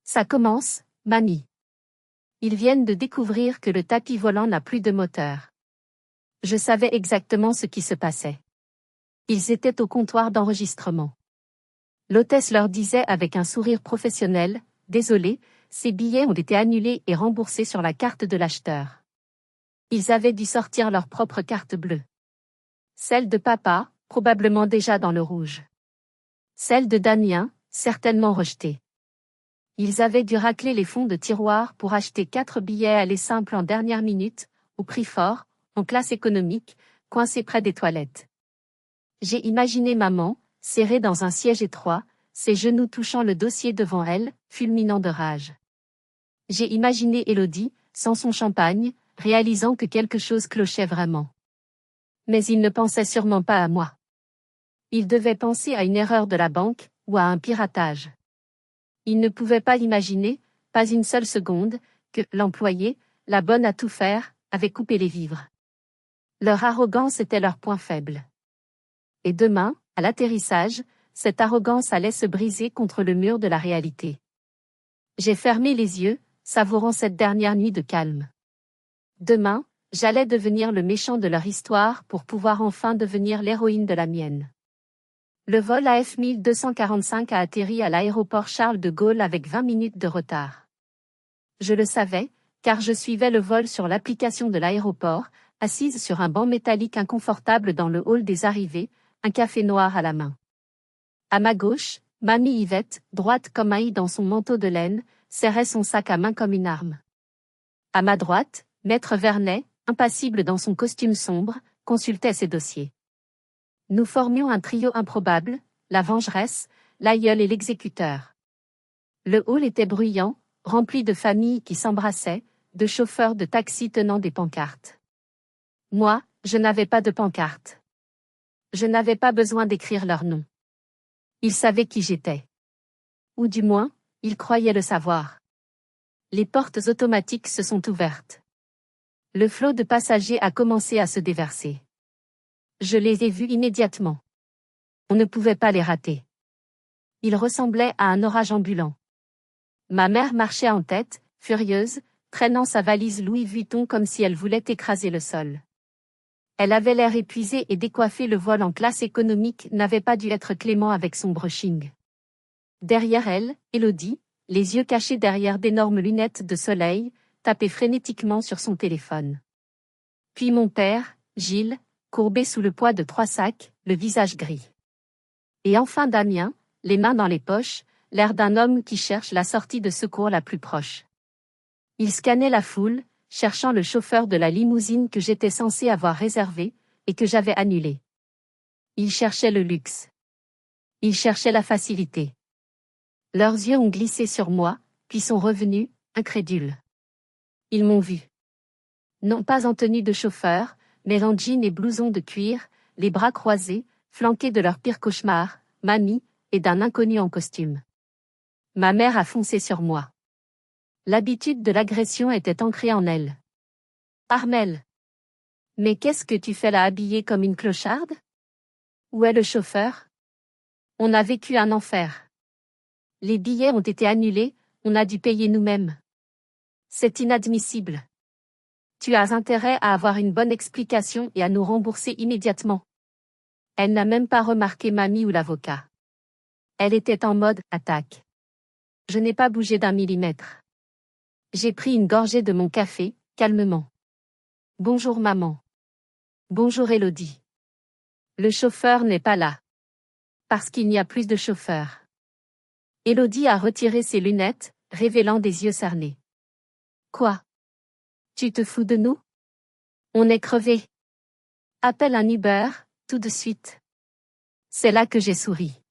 Ça commence, mamie. Ils viennent de découvrir que le tapis volant n'a plus de moteur. Je savais exactement ce qui se passait. Ils étaient au comptoir d'enregistrement. L'hôtesse leur disait avec un sourire professionnel, « Désolé, ces billets ont été annulés et remboursés sur la carte de l'acheteur. » Ils avaient dû sortir leur propre carte bleue. Celle de papa, probablement déjà dans le rouge. Celle de Damien, certainement rejetée. Ils avaient dû racler les fonds de tiroir pour acheter 4 billets aller simples en dernière minute, au prix fort, en classe économique, coincés près des toilettes. J'ai imaginé maman, serrée dans un siège étroit, ses genoux touchant le dossier devant elle, fulminant de rage. J'ai imaginé Élodie, sans son champagne, réalisant que quelque chose clochait vraiment. Mais il ne pensait sûrement pas à moi. Il devait penser à une erreur de la banque, ou à un piratage. Il ne pouvait pas l'imaginer, pas une seule seconde, que l'employé, la bonne à tout faire, avait coupé les vivres. Leur arrogance était leur point faible. Et demain, à l'atterrissage, cette arrogance allait se briser contre le mur de la réalité. J'ai fermé les yeux, savourant cette dernière nuit de calme. Demain, j'allais devenir le méchant de leur histoire pour pouvoir enfin devenir l'héroïne de la mienne. Le vol AF 1245 a atterri à l'aéroport Charles de Gaulle avec 20 minutes de retard. Je le savais, car je suivais le vol sur l'application de l'aéroport, assise sur un banc métallique inconfortable dans le hall des arrivées, un café noir à la main. À ma gauche, Mamie Yvette, droite comme un i dans son manteau de laine, serrait son sac à main comme une arme. À ma droite, Maître Vernet, impassible dans son costume sombre, consultait ses dossiers. Nous formions un trio improbable, la vengeresse, l'aïeul et l'exécuteur. Le hall était bruyant, rempli de familles qui s'embrassaient, de chauffeurs de taxi tenant des pancartes. Moi, je n'avais pas de pancarte. Je n'avais pas besoin d'écrire leur nom. Ils savaient qui j'étais. Ou du moins, ils croyaient le savoir. Les portes automatiques se sont ouvertes. Le flot de passagers a commencé à se déverser. Je les ai vus immédiatement. On ne pouvait pas les rater. Ils ressemblaient à un orage ambulant. Ma mère marchait en tête, furieuse, traînant sa valise Louis Vuitton comme si elle voulait écraser le sol. Elle avait l'air épuisée et décoiffée. Le vol en classe économique n'avait pas dû être clément avec son brushing. Derrière elle, Élodie, les yeux cachés derrière d'énormes lunettes de soleil, tapait frénétiquement sur son téléphone. Puis mon père, Gilles, courbé sous le poids de 3 sacs, le visage gris. Et enfin Damien, les mains dans les poches, l'air d'un homme qui cherche la sortie de secours la plus proche. Il scannait la foule, cherchant le chauffeur de la limousine que j'étais censé avoir réservé, et que j'avais annulé. Il cherchait le luxe. Il cherchait la facilité. Leurs yeux ont glissé sur moi, puis sont revenus, incrédules. Ils m'ont vu. Non pas en tenue de chauffeur, mais en jean et blouson de cuir, les bras croisés, flanqués de leur pire cauchemar, Mamie, et d'un inconnu en costume. Ma mère a foncé sur moi. L'habitude de l'agression était ancrée en elle. Armelle. Mais qu'est-ce que tu fais là habillée comme une clocharde? Où est le chauffeur? On a vécu un enfer. Les billets ont été annulés, on a dû payer nous-mêmes. C'est inadmissible. Tu as intérêt à avoir une bonne explication et à nous rembourser immédiatement. Elle n'a même pas remarqué Mamie ou l'avocat. Elle était en mode attaque. Je n'ai pas bougé d'un millimètre. J'ai pris une gorgée de mon café, calmement. Bonjour maman. Bonjour Élodie. Le chauffeur n'est pas là. Parce qu'il n'y a plus de chauffeur. Élodie a retiré ses lunettes, révélant des yeux cernés. Quoi? Tu te fous de nous? On est crevés. Appelle un Uber, tout de suite. C'est là que j'ai souri.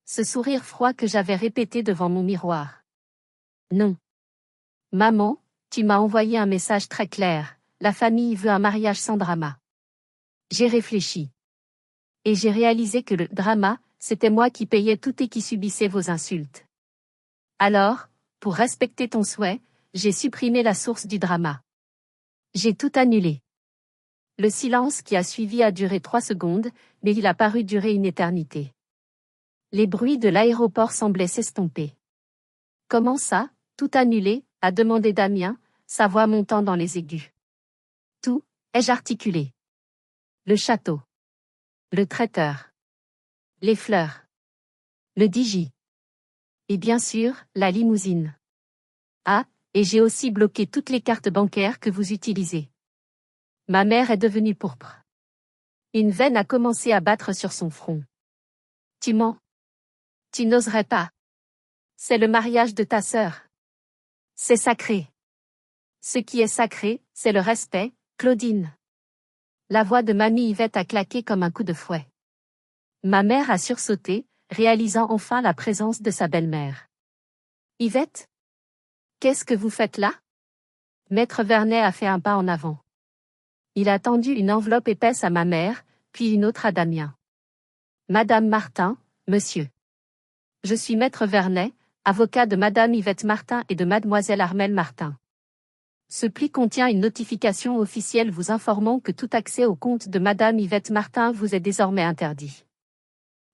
Ce sourire froid que j'avais répété devant mon miroir. Non. Maman, tu m'as envoyé un message très clair, la famille veut un mariage sans drama. J'ai réfléchi. Et j'ai réalisé que le drama, c'était moi qui payais tout et qui subissais vos insultes. Alors, pour respecter ton souhait, j'ai supprimé la source du drama. J'ai tout annulé. Le silence qui a suivi a duré 3 secondes, mais il a paru durer une éternité. Les bruits de l'aéroport semblaient s'estomper. Comment ça, tout annulé, a demandé Damien, sa voix montant dans les aigus. Tout, ai-je articulé. Le château. Le traiteur. Les fleurs. Le digi. Et bien sûr, la limousine. Ah, et j'ai aussi bloqué toutes les cartes bancaires que vous utilisez. Ma mère est devenue pourpre. Une veine a commencé à battre sur son front. Tu mens. Tu n'oserais pas. C'est le mariage de ta sœur. C'est sacré. Ce qui est sacré, c'est le respect, Claudine. La voix de Mamie Yvette a claqué comme un coup de fouet. Ma mère a sursauté, réalisant enfin la présence de sa belle-mère. Yvette? Qu'est-ce que vous faites là? Maître Vernet a fait un pas en avant. Il a tendu une enveloppe épaisse à ma mère, puis une autre à Damien. Madame Martin, monsieur. Je suis Maître Vernet, avocat de Madame Yvette Martin et de Mademoiselle Armelle Martin. Ce pli contient une notification officielle vous informant que tout accès au compte de Madame Yvette Martin vous est désormais interdit.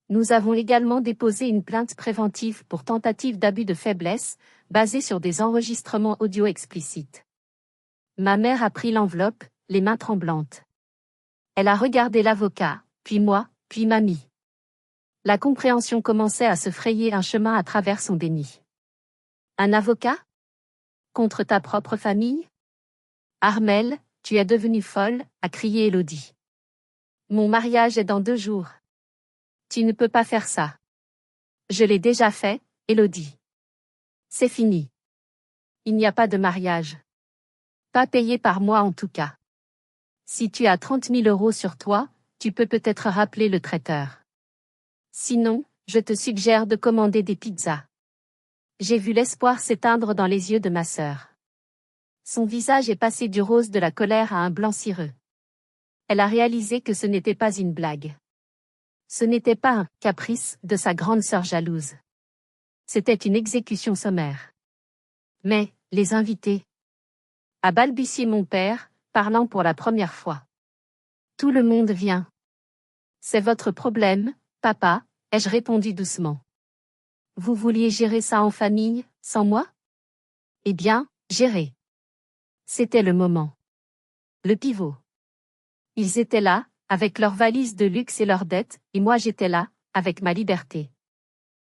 Nous avons également déposé une plainte préventive pour tentative d'abus de faiblesse, basée sur des enregistrements audio explicites. Ma mère a pris l'enveloppe, les mains tremblantes. Elle a regardé l'avocat, puis moi, puis mamie. La compréhension commençait à se frayer un chemin à travers son déni. Un avocat? Contre ta propre famille? Armelle, tu es devenue folle, a crié Élodie. Mon mariage est dans 2 jours. Tu ne peux pas faire ça. Je l'ai déjà fait, Élodie. C'est fini. Il n'y a pas de mariage. Pas payé par moi en tout cas. Si tu as 30 000 € sur toi, tu peux peut-être rappeler le traiteur. Sinon, je te suggère de commander des pizzas. J'ai vu l'espoir s'éteindre dans les yeux de ma sœur. Son visage est passé du rose de la colère à un blanc cireux. Elle a réalisé que ce n'était pas une blague. Ce n'était pas un caprice de sa grande sœur jalouse. C'était une exécution sommaire. Mais, les invités, a balbutié mon père, parlant pour la première fois. Tout le monde vient. C'est votre problème, papa, ai-je répondu doucement. Vous vouliez gérer ça en famille, sans moi? Eh bien, gérer. C'était le moment. Le pivot. Ils étaient là, avec leurs valises de luxe et leurs dettes, et moi j'étais là, avec ma liberté.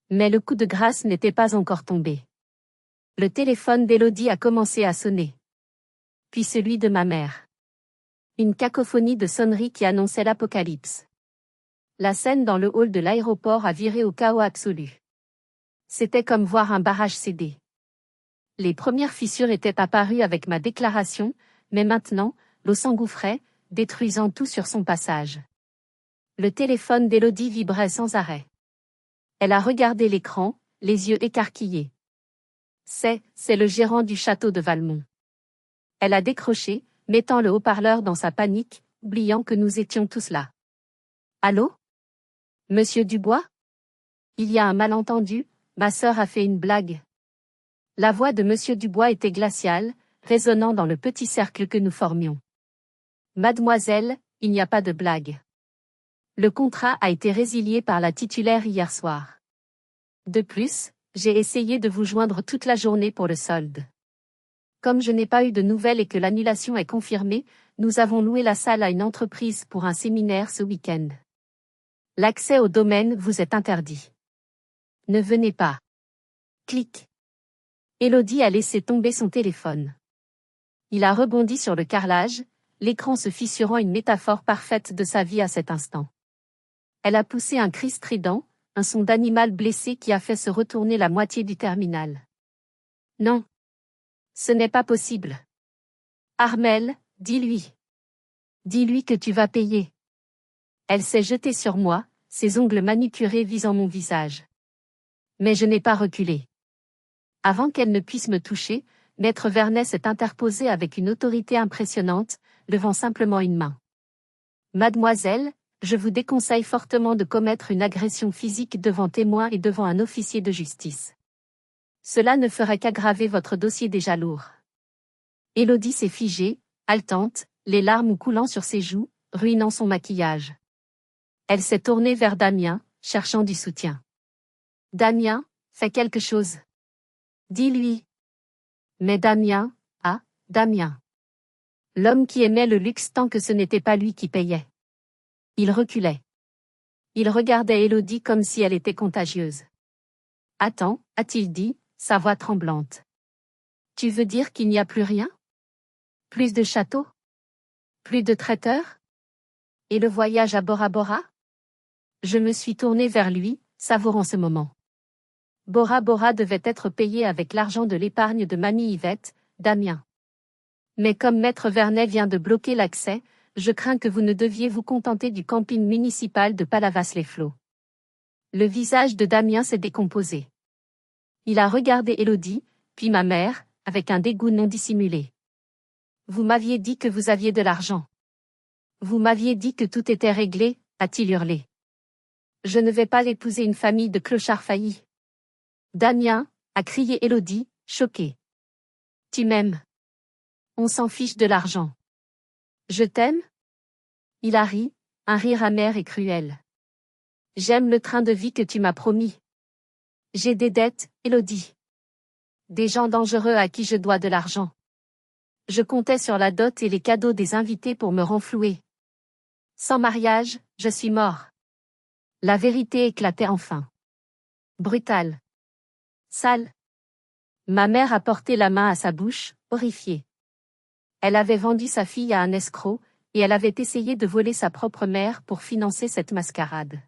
Mais le coup de grâce n'était pas encore tombé. Le téléphone d'Élodie a commencé à sonner. Puis celui de ma mère. Une cacophonie de sonneries qui annonçait l'apocalypse. La scène dans le hall de l'aéroport a viré au chaos absolu. C'était comme voir un barrage céder. Les premières fissures étaient apparues avec ma déclaration, mais maintenant, l'eau s'engouffrait, détruisant tout sur son passage. Le téléphone d'Élodie vibrait sans arrêt. Elle a regardé l'écran, les yeux écarquillés. C'est le gérant du château de Valmont. Elle a décroché, mettant le haut-parleur dans sa panique, oubliant que nous étions tous là. Allô? Monsieur Dubois? Il y a un malentendu, ma sœur a fait une blague. La voix de Monsieur Dubois était glaciale, résonnant dans le petit cercle que nous formions. Mademoiselle, il n'y a pas de blague. Le contrat a été résilié par la titulaire hier soir. De plus, j'ai essayé de vous joindre toute la journée pour le solde. Comme je n'ai pas eu de nouvelles et que l'annulation est confirmée, nous avons loué la salle à une entreprise pour un séminaire ce week-end. L'accès au domaine vous est interdit. Ne venez pas. Clic. Élodie a laissé tomber son téléphone. Il a rebondi sur le carrelage, l'écran se fissurant, une métaphore parfaite de sa vie à cet instant. Elle a poussé un cri strident, un son d'animal blessé qui a fait se retourner la moitié du terminal. Non. Ce n'est pas possible. Armelle, dis-lui. Dis-lui que tu vas payer. Elle s'est jetée sur moi, ses ongles manucurés visant mon visage. Mais je n'ai pas reculé. Avant qu'elle ne puisse me toucher, Maître Vernet s'est interposé avec une autorité impressionnante, levant simplement une main. Mademoiselle, je vous déconseille fortement de commettre une agression physique devant témoin et devant un officier de justice. Cela ne ferait qu'aggraver votre dossier déjà lourd. Élodie s'est figée, haletante, les larmes coulant sur ses joues, ruinant son maquillage. Elle s'est tournée vers Damien, cherchant du soutien. Damien, fais quelque chose. Dis-lui. Mais Damien, Damien. L'homme qui aimait le luxe tant que ce n'était pas lui qui payait. Il reculait. Il regardait Élodie comme si elle était contagieuse. Attends, a-t-il dit, sa voix tremblante. Tu veux dire qu'il n'y a plus rien? Plus de château? Plus de traiteur? Et le voyage à Bora Bora? Je me suis tournée vers lui, savourant ce moment. Bora Bora devait être payé avec l'argent de l'épargne de mamie Yvette, Damien. Mais comme Maître Vernet vient de bloquer l'accès, je crains que vous ne deviez vous contenter du camping municipal de Palavas-les-Flots. Le visage de Damien s'est décomposé. Il a regardé Élodie, puis ma mère, avec un dégoût non dissimulé. Vous m'aviez dit que vous aviez de l'argent. Vous m'aviez dit que tout était réglé, a-t-il hurlé. Je ne vais pas épouser une famille de clochards faillis. Damien, a crié Élodie, choquée. Tu m'aimes. On s'en fiche de l'argent. Je t'aime? Il a ri, un rire amer et cruel. J'aime le train de vie que tu m'as promis. J'ai des dettes, Élodie. Des gens dangereux à qui je dois de l'argent. Je comptais sur la dot et les cadeaux des invités pour me renflouer. Sans mariage, je suis mort. La vérité éclatait enfin. Brutale. Sale. Ma mère a porté la main à sa bouche, horrifiée. Elle avait vendu sa fille à un escroc, et elle avait essayé de voler sa propre mère pour financer cette mascarade.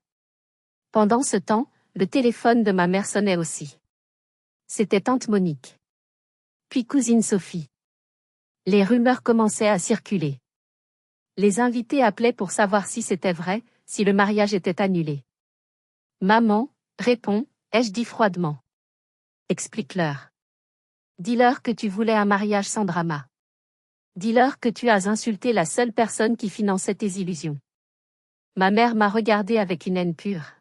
Pendant ce temps, le téléphone de ma mère sonnait aussi. C'était tante Monique. Puis cousine Sophie. Les rumeurs commençaient à circuler. Les invités appelaient pour savoir si c'était vrai, si le mariage était annulé. Maman, réponds, ai-je dit froidement. Explique-leur. Dis-leur que tu voulais un mariage sans drama. Dis-leur que tu as insulté la seule personne qui finançait tes illusions. Ma mère m'a regardée avec une haine pure.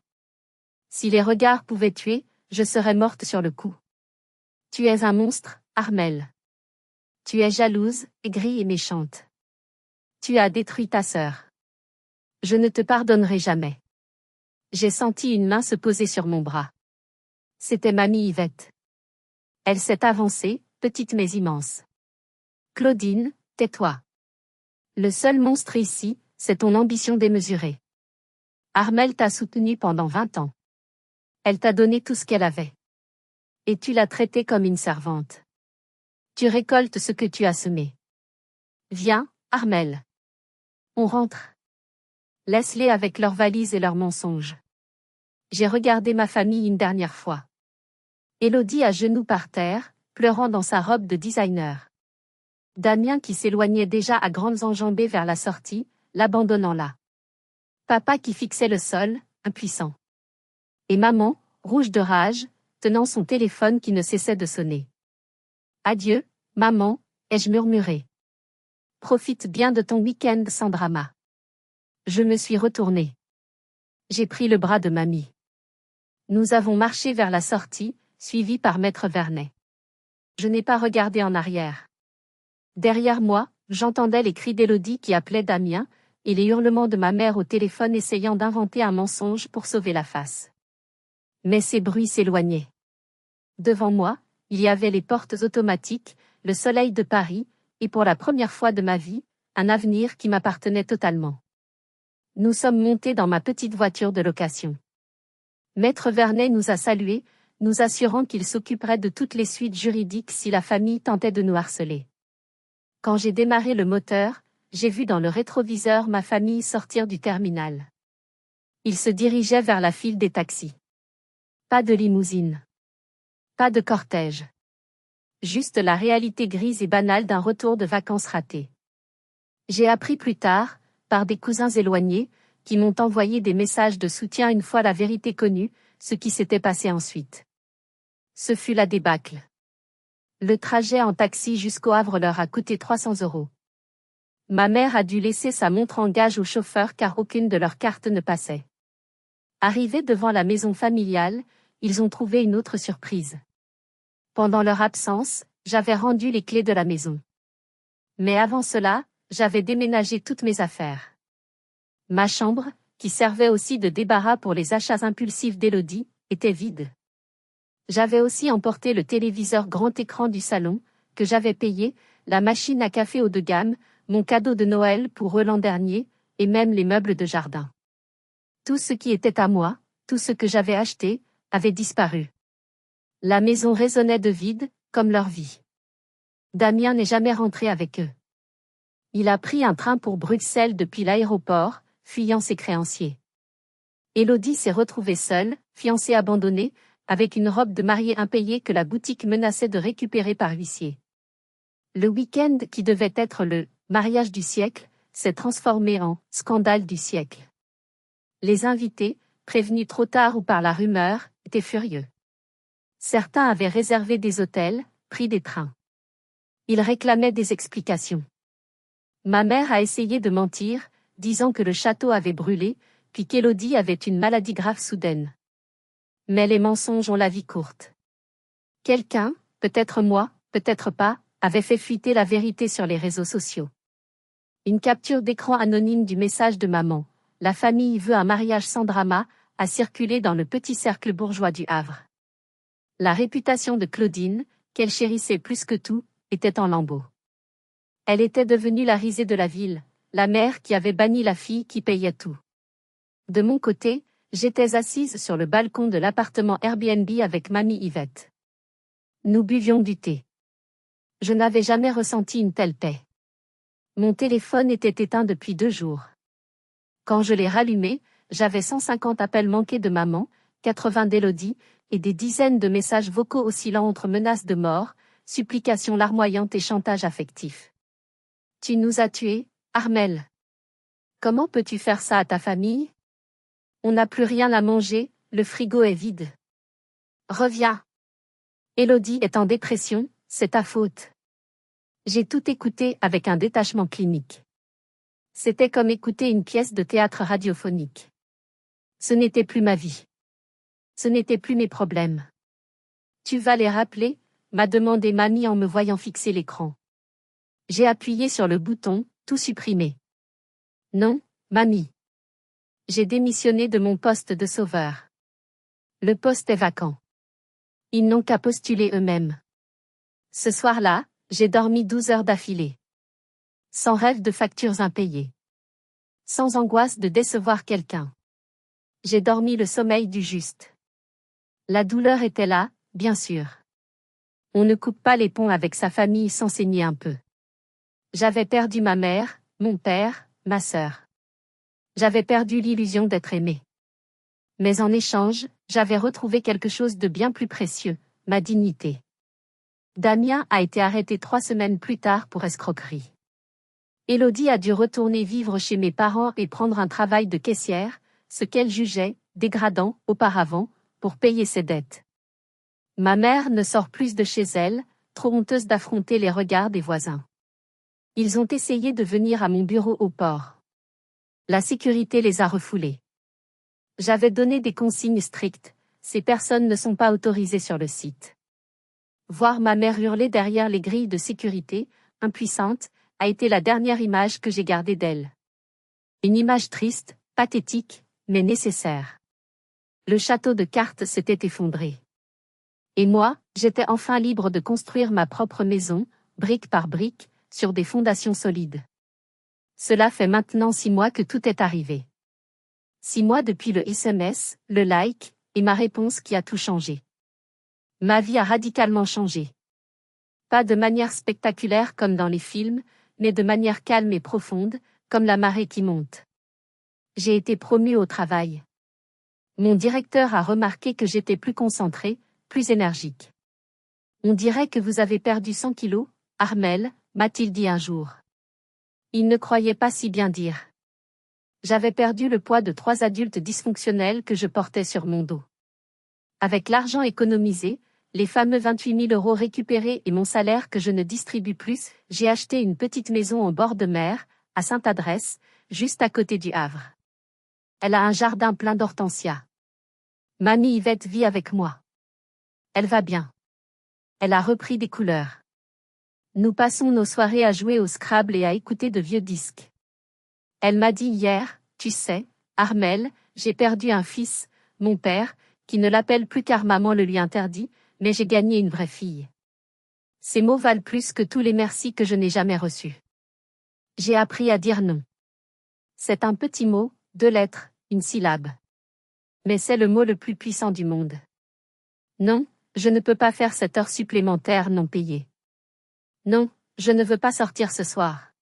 Si les regards pouvaient tuer, je serais morte sur le coup. Tu es un monstre, Armelle. Tu es jalouse, aigrie et méchante. Tu as détruit ta sœur. Je ne te pardonnerai jamais. J'ai senti une main se poser sur mon bras. C'était mamie Yvette. Elle s'est avancée, petite mais immense. Claudine, tais-toi. Le seul monstre ici, c'est ton ambition démesurée. Armelle t'a soutenue pendant 20 ans. Elle t'a donné tout ce qu'elle avait. Et tu l'as traitée comme une servante. Tu récoltes ce que tu as semé. Viens, Armelle. On rentre. Laisse-les avec leurs valises et leurs mensonges. J'ai regardé ma famille une dernière fois. Élodie à genoux par terre, pleurant dans sa robe de designer. Damien qui s'éloignait déjà à grandes enjambées vers la sortie, l'abandonnant là. Papa qui fixait le sol, impuissant. Et maman, rouge de rage, tenant son téléphone qui ne cessait de sonner. Adieu, maman, ai-je murmuré. Profite bien de ton week-end sans drama. Je me suis retournée. J'ai pris le bras de mamie. Nous avons marché vers la sortie, suivis par maître Vernet. Je n'ai pas regardé en arrière. Derrière moi, j'entendais les cris d'Élodie qui appelait Damien, et les hurlements de ma mère au téléphone essayant d'inventer un mensonge pour sauver la face. Mais ces bruits s'éloignaient. Devant moi, il y avait les portes automatiques, le soleil de Paris, et pour la première fois de ma vie, un avenir qui m'appartenait totalement. Nous sommes montés dans ma petite voiture de location. Maître Vernet nous a salués, nous assurant qu'il s'occuperait de toutes les suites juridiques si la famille tentait de nous harceler. Quand j'ai démarré le moteur, j'ai vu dans le rétroviseur ma famille sortir du terminal. Ils se dirigeaient vers la file des taxis. Pas de limousine. Pas de cortège. Juste la réalité grise et banale d'un retour de vacances raté. J'ai appris plus tard, par des cousins éloignés, qui m'ont envoyé des messages de soutien une fois la vérité connue, ce qui s'était passé ensuite. Ce fut la débâcle. Le trajet en taxi jusqu'au Havre leur a coûté 300 €. Ma mère a dû laisser sa montre en gage au chauffeur car aucune de leurs cartes ne passait. Arrivés devant la maison familiale, ils ont trouvé une autre surprise. Pendant leur absence, j'avais rendu les clés de la maison. Mais avant cela, j'avais déménagé toutes mes affaires. Ma chambre, qui servait aussi de débarras pour les achats impulsifs d'Élodie, était vide. J'avais aussi emporté le téléviseur grand écran du salon, que j'avais payé, la machine à café haut de gamme, mon cadeau de Noël pour l'an dernier, et même les meubles de jardin. Tout ce qui était à moi, tout ce que j'avais acheté, avait disparu. La maison résonnait de vide, comme leur vie. Damien n'est jamais rentré avec eux. Il a pris un train pour Bruxelles depuis l'aéroport, fuyant ses créanciers. Élodie s'est retrouvée seule, fiancée abandonnée, avec une robe de mariée impayée que la boutique menaçait de récupérer par huissier. Le week-end qui devait être le « mariage du siècle » s'est transformé en « scandale du siècle ». Les invités, prévenus trop tard ou par la rumeur, étaient furieux. Certains avaient réservé des hôtels, pris des trains. Ils réclamaient des explications. Ma mère a essayé de mentir, disant que le château avait brûlé, puis qu'Élodie avait une maladie grave soudaine. Mais les mensonges ont la vie courte. Quelqu'un, peut-être moi, peut-être pas, avait fait fuiter la vérité sur les réseaux sociaux. Une capture d'écran anonyme du message de maman, la famille veut un mariage sans drama, a circulé dans le petit cercle bourgeois du Havre. La réputation de Claudine, qu'elle chérissait plus que tout, était en lambeaux. Elle était devenue la risée de la ville, la mère qui avait banni la fille qui payait tout. De mon côté, j'étais assise sur le balcon de l'appartement Airbnb avec mamie Yvette. Nous buvions du thé. Je n'avais jamais ressenti une telle paix. Mon téléphone était éteint depuis 2 jours. Quand je l'ai rallumé, j'avais 150 appels manqués de maman, 80 d'Élodie, et des dizaines de messages vocaux oscillant entre menaces de mort, supplications larmoyantes et chantage affectif. Tu nous as tués, Armelle. Comment peux-tu faire ça à ta famille? On n'a plus rien à manger, le frigo est vide. Reviens. Élodie est en dépression, c'est ta faute. J'ai tout écouté avec un détachement clinique. C'était comme écouter une pièce de théâtre radiophonique. Ce n'était plus ma vie. Ce n'étaient plus mes problèmes. Tu vas les rappeler, m'a demandé mamie en me voyant fixer l'écran. J'ai appuyé sur le bouton, tout supprimer. Non, mamie. J'ai démissionné de mon poste de sauveur. Le poste est vacant. Ils n'ont qu'à postuler eux-mêmes. Ce soir-là, j'ai dormi 12 heures d'affilée. Sans rêve de factures impayées. Sans angoisse de décevoir quelqu'un. J'ai dormi le sommeil du juste. La douleur était là, bien sûr. On ne coupe pas les ponts avec sa famille sans saigner un peu. J'avais perdu ma mère, mon père, ma sœur. J'avais perdu l'illusion d'être aimé. Mais en échange, j'avais retrouvé quelque chose de bien plus précieux, ma dignité. Damien a été arrêté 3 semaines plus tard pour escroquerie. Élodie a dû retourner vivre chez mes parents et prendre un travail de caissière, ce qu'elle jugeait dégradant auparavant, pour payer ses dettes. Ma mère ne sort plus de chez elle, trop honteuse d'affronter les regards des voisins. Ils ont essayé de venir à mon bureau au port. La sécurité les a refoulés. J'avais donné des consignes strictes, ces personnes ne sont pas autorisées sur le site. Voir ma mère hurler derrière les grilles de sécurité, impuissante, a été la dernière image que j'ai gardée d'elle. Une image triste, pathétique, mais nécessaire. Le château de cartes s'était effondré. Et moi, j'étais enfin libre de construire ma propre maison, brique par brique, sur des fondations solides. Cela fait maintenant 6 mois que tout est arrivé. 6 mois depuis le SMS, le like, et ma réponse qui a tout changé. Ma vie a radicalement changé. Pas de manière spectaculaire comme dans les films, mais de manière calme et profonde, comme la marée qui monte. J'ai été promue au travail. Mon directeur a remarqué que j'étais plus concentrée, plus énergique. On dirait que vous avez perdu 100 kilos, Armelle, m'a-t-il dit un jour. Il ne croyait pas si bien dire. J'avais perdu le poids de 3 adultes dysfonctionnels que je portais sur mon dos. Avec l'argent économisé, les fameux 28 000 € récupérés et mon salaire que je ne distribue plus, j'ai acheté une petite maison au bord de mer, à Sainte-Adresse, juste à côté du Havre. Elle a un jardin plein d'hortensias. Mamie Yvette vit avec moi. Elle va bien. Elle a repris des couleurs. Nous passons nos soirées à jouer au Scrabble et à écouter de vieux disques. Elle m'a dit hier, tu sais, Armelle, j'ai perdu un fils, mon père, qui ne l'appelle plus car maman le lui interdit, mais j'ai gagné une vraie fille. Ces mots valent plus que tous les merci que je n'ai jamais reçus. J'ai appris à dire non. C'est un petit mot, 2 lettres, une syllabe. Mais c'est le mot le plus puissant du monde. Non, je ne peux pas faire cette heure supplémentaire non payée. Non, je ne veux pas sortir ce soir.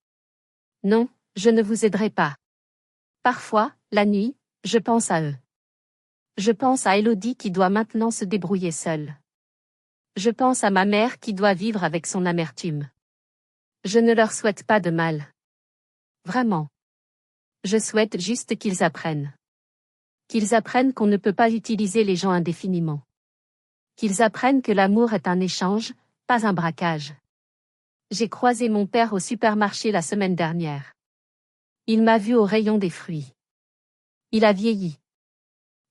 Non, je ne vous aiderai pas. Parfois, la nuit, je pense à eux. Je pense à Élodie qui doit maintenant se débrouiller seule. Je pense à ma mère qui doit vivre avec son amertume. Je ne leur souhaite pas de mal. Vraiment. Je souhaite juste qu'ils apprennent. Qu'ils apprennent qu'on ne peut pas utiliser les gens indéfiniment. Qu'ils apprennent que l'amour est un échange, pas un braquage. J'ai croisé mon père au supermarché la semaine dernière. Il m'a vu au rayon des fruits. Il a vieilli.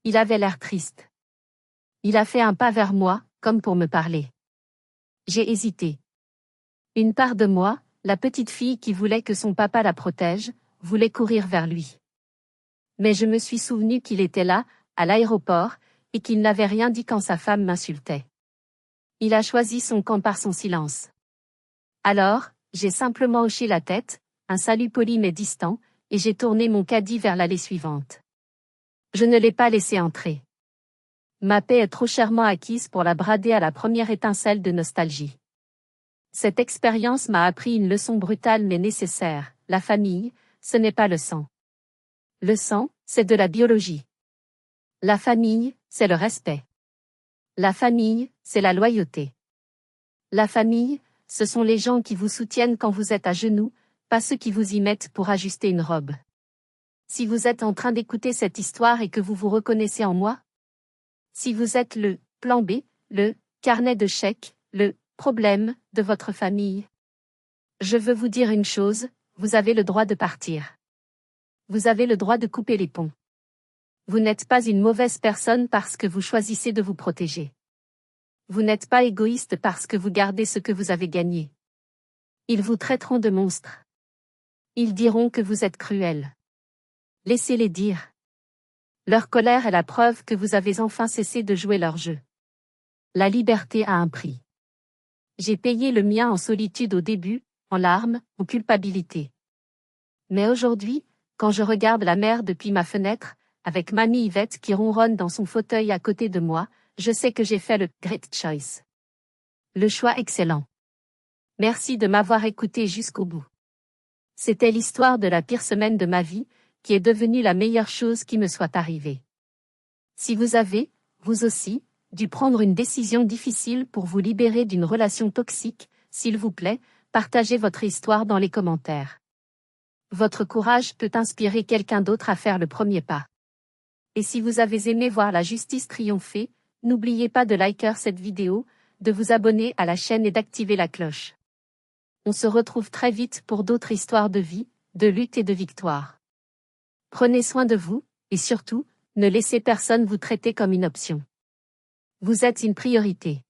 Il avait l'air triste. Il a fait un pas vers moi, comme pour me parler. J'ai hésité. Une part de moi, la petite fille qui voulait que son papa la protège, voulait courir vers lui. Mais je me suis souvenu qu'il était là, à l'aéroport, et qu'il n'avait rien dit quand sa femme m'insultait. Il a choisi son camp par son silence. Alors, j'ai simplement hoché la tête, un salut poli mais distant, et j'ai tourné mon caddie vers l'allée suivante. Je ne l'ai pas laissé entrer. Ma paix est trop chèrement acquise pour la brader à la première étincelle de nostalgie. Cette expérience m'a appris une leçon brutale mais nécessaire. La famille, ce n'est pas le sang. Le sang, c'est de la biologie. La famille, c'est le respect. La famille, c'est la loyauté. La famille, ce sont les gens qui vous soutiennent quand vous êtes à genoux, pas ceux qui vous y mettent pour ajuster une robe. Si vous êtes en train d'écouter cette histoire et que vous vous reconnaissez en moi, si vous êtes le plan B, le carnet de chèques, le problème de votre famille, je veux vous dire une chose, vous avez le droit de partir. Vous avez le droit de couper les ponts. Vous n'êtes pas une mauvaise personne parce que vous choisissez de vous protéger. Vous n'êtes pas égoïste parce que vous gardez ce que vous avez gagné. Ils vous traiteront de monstres. Ils diront que vous êtes cruel. Laissez-les dire. Leur colère est la preuve que vous avez enfin cessé de jouer leur jeu. La liberté a un prix. J'ai payé le mien en solitude au début, en larmes, en culpabilité. Mais aujourd'hui, quand je regarde la mer depuis ma fenêtre, avec mamie Yvette qui ronronne dans son fauteuil à côté de moi, je sais que j'ai fait le great choice. Le choix excellent. Merci de m'avoir écouté jusqu'au bout. C'était l'histoire de la pire semaine de ma vie, qui est devenue la meilleure chose qui me soit arrivée. Si vous avez, vous aussi, dû prendre une décision difficile pour vous libérer d'une relation toxique, s'il vous plaît, partagez votre histoire dans les commentaires. Votre courage peut inspirer quelqu'un d'autre à faire le premier pas. Et si vous avez aimé voir la justice triompher, n'oubliez pas de liker cette vidéo, de vous abonner à la chaîne et d'activer la cloche. On se retrouve très vite pour d'autres histoires de vie, de lutte et de victoire. Prenez soin de vous, et surtout, ne laissez personne vous traiter comme une option. Vous êtes une priorité.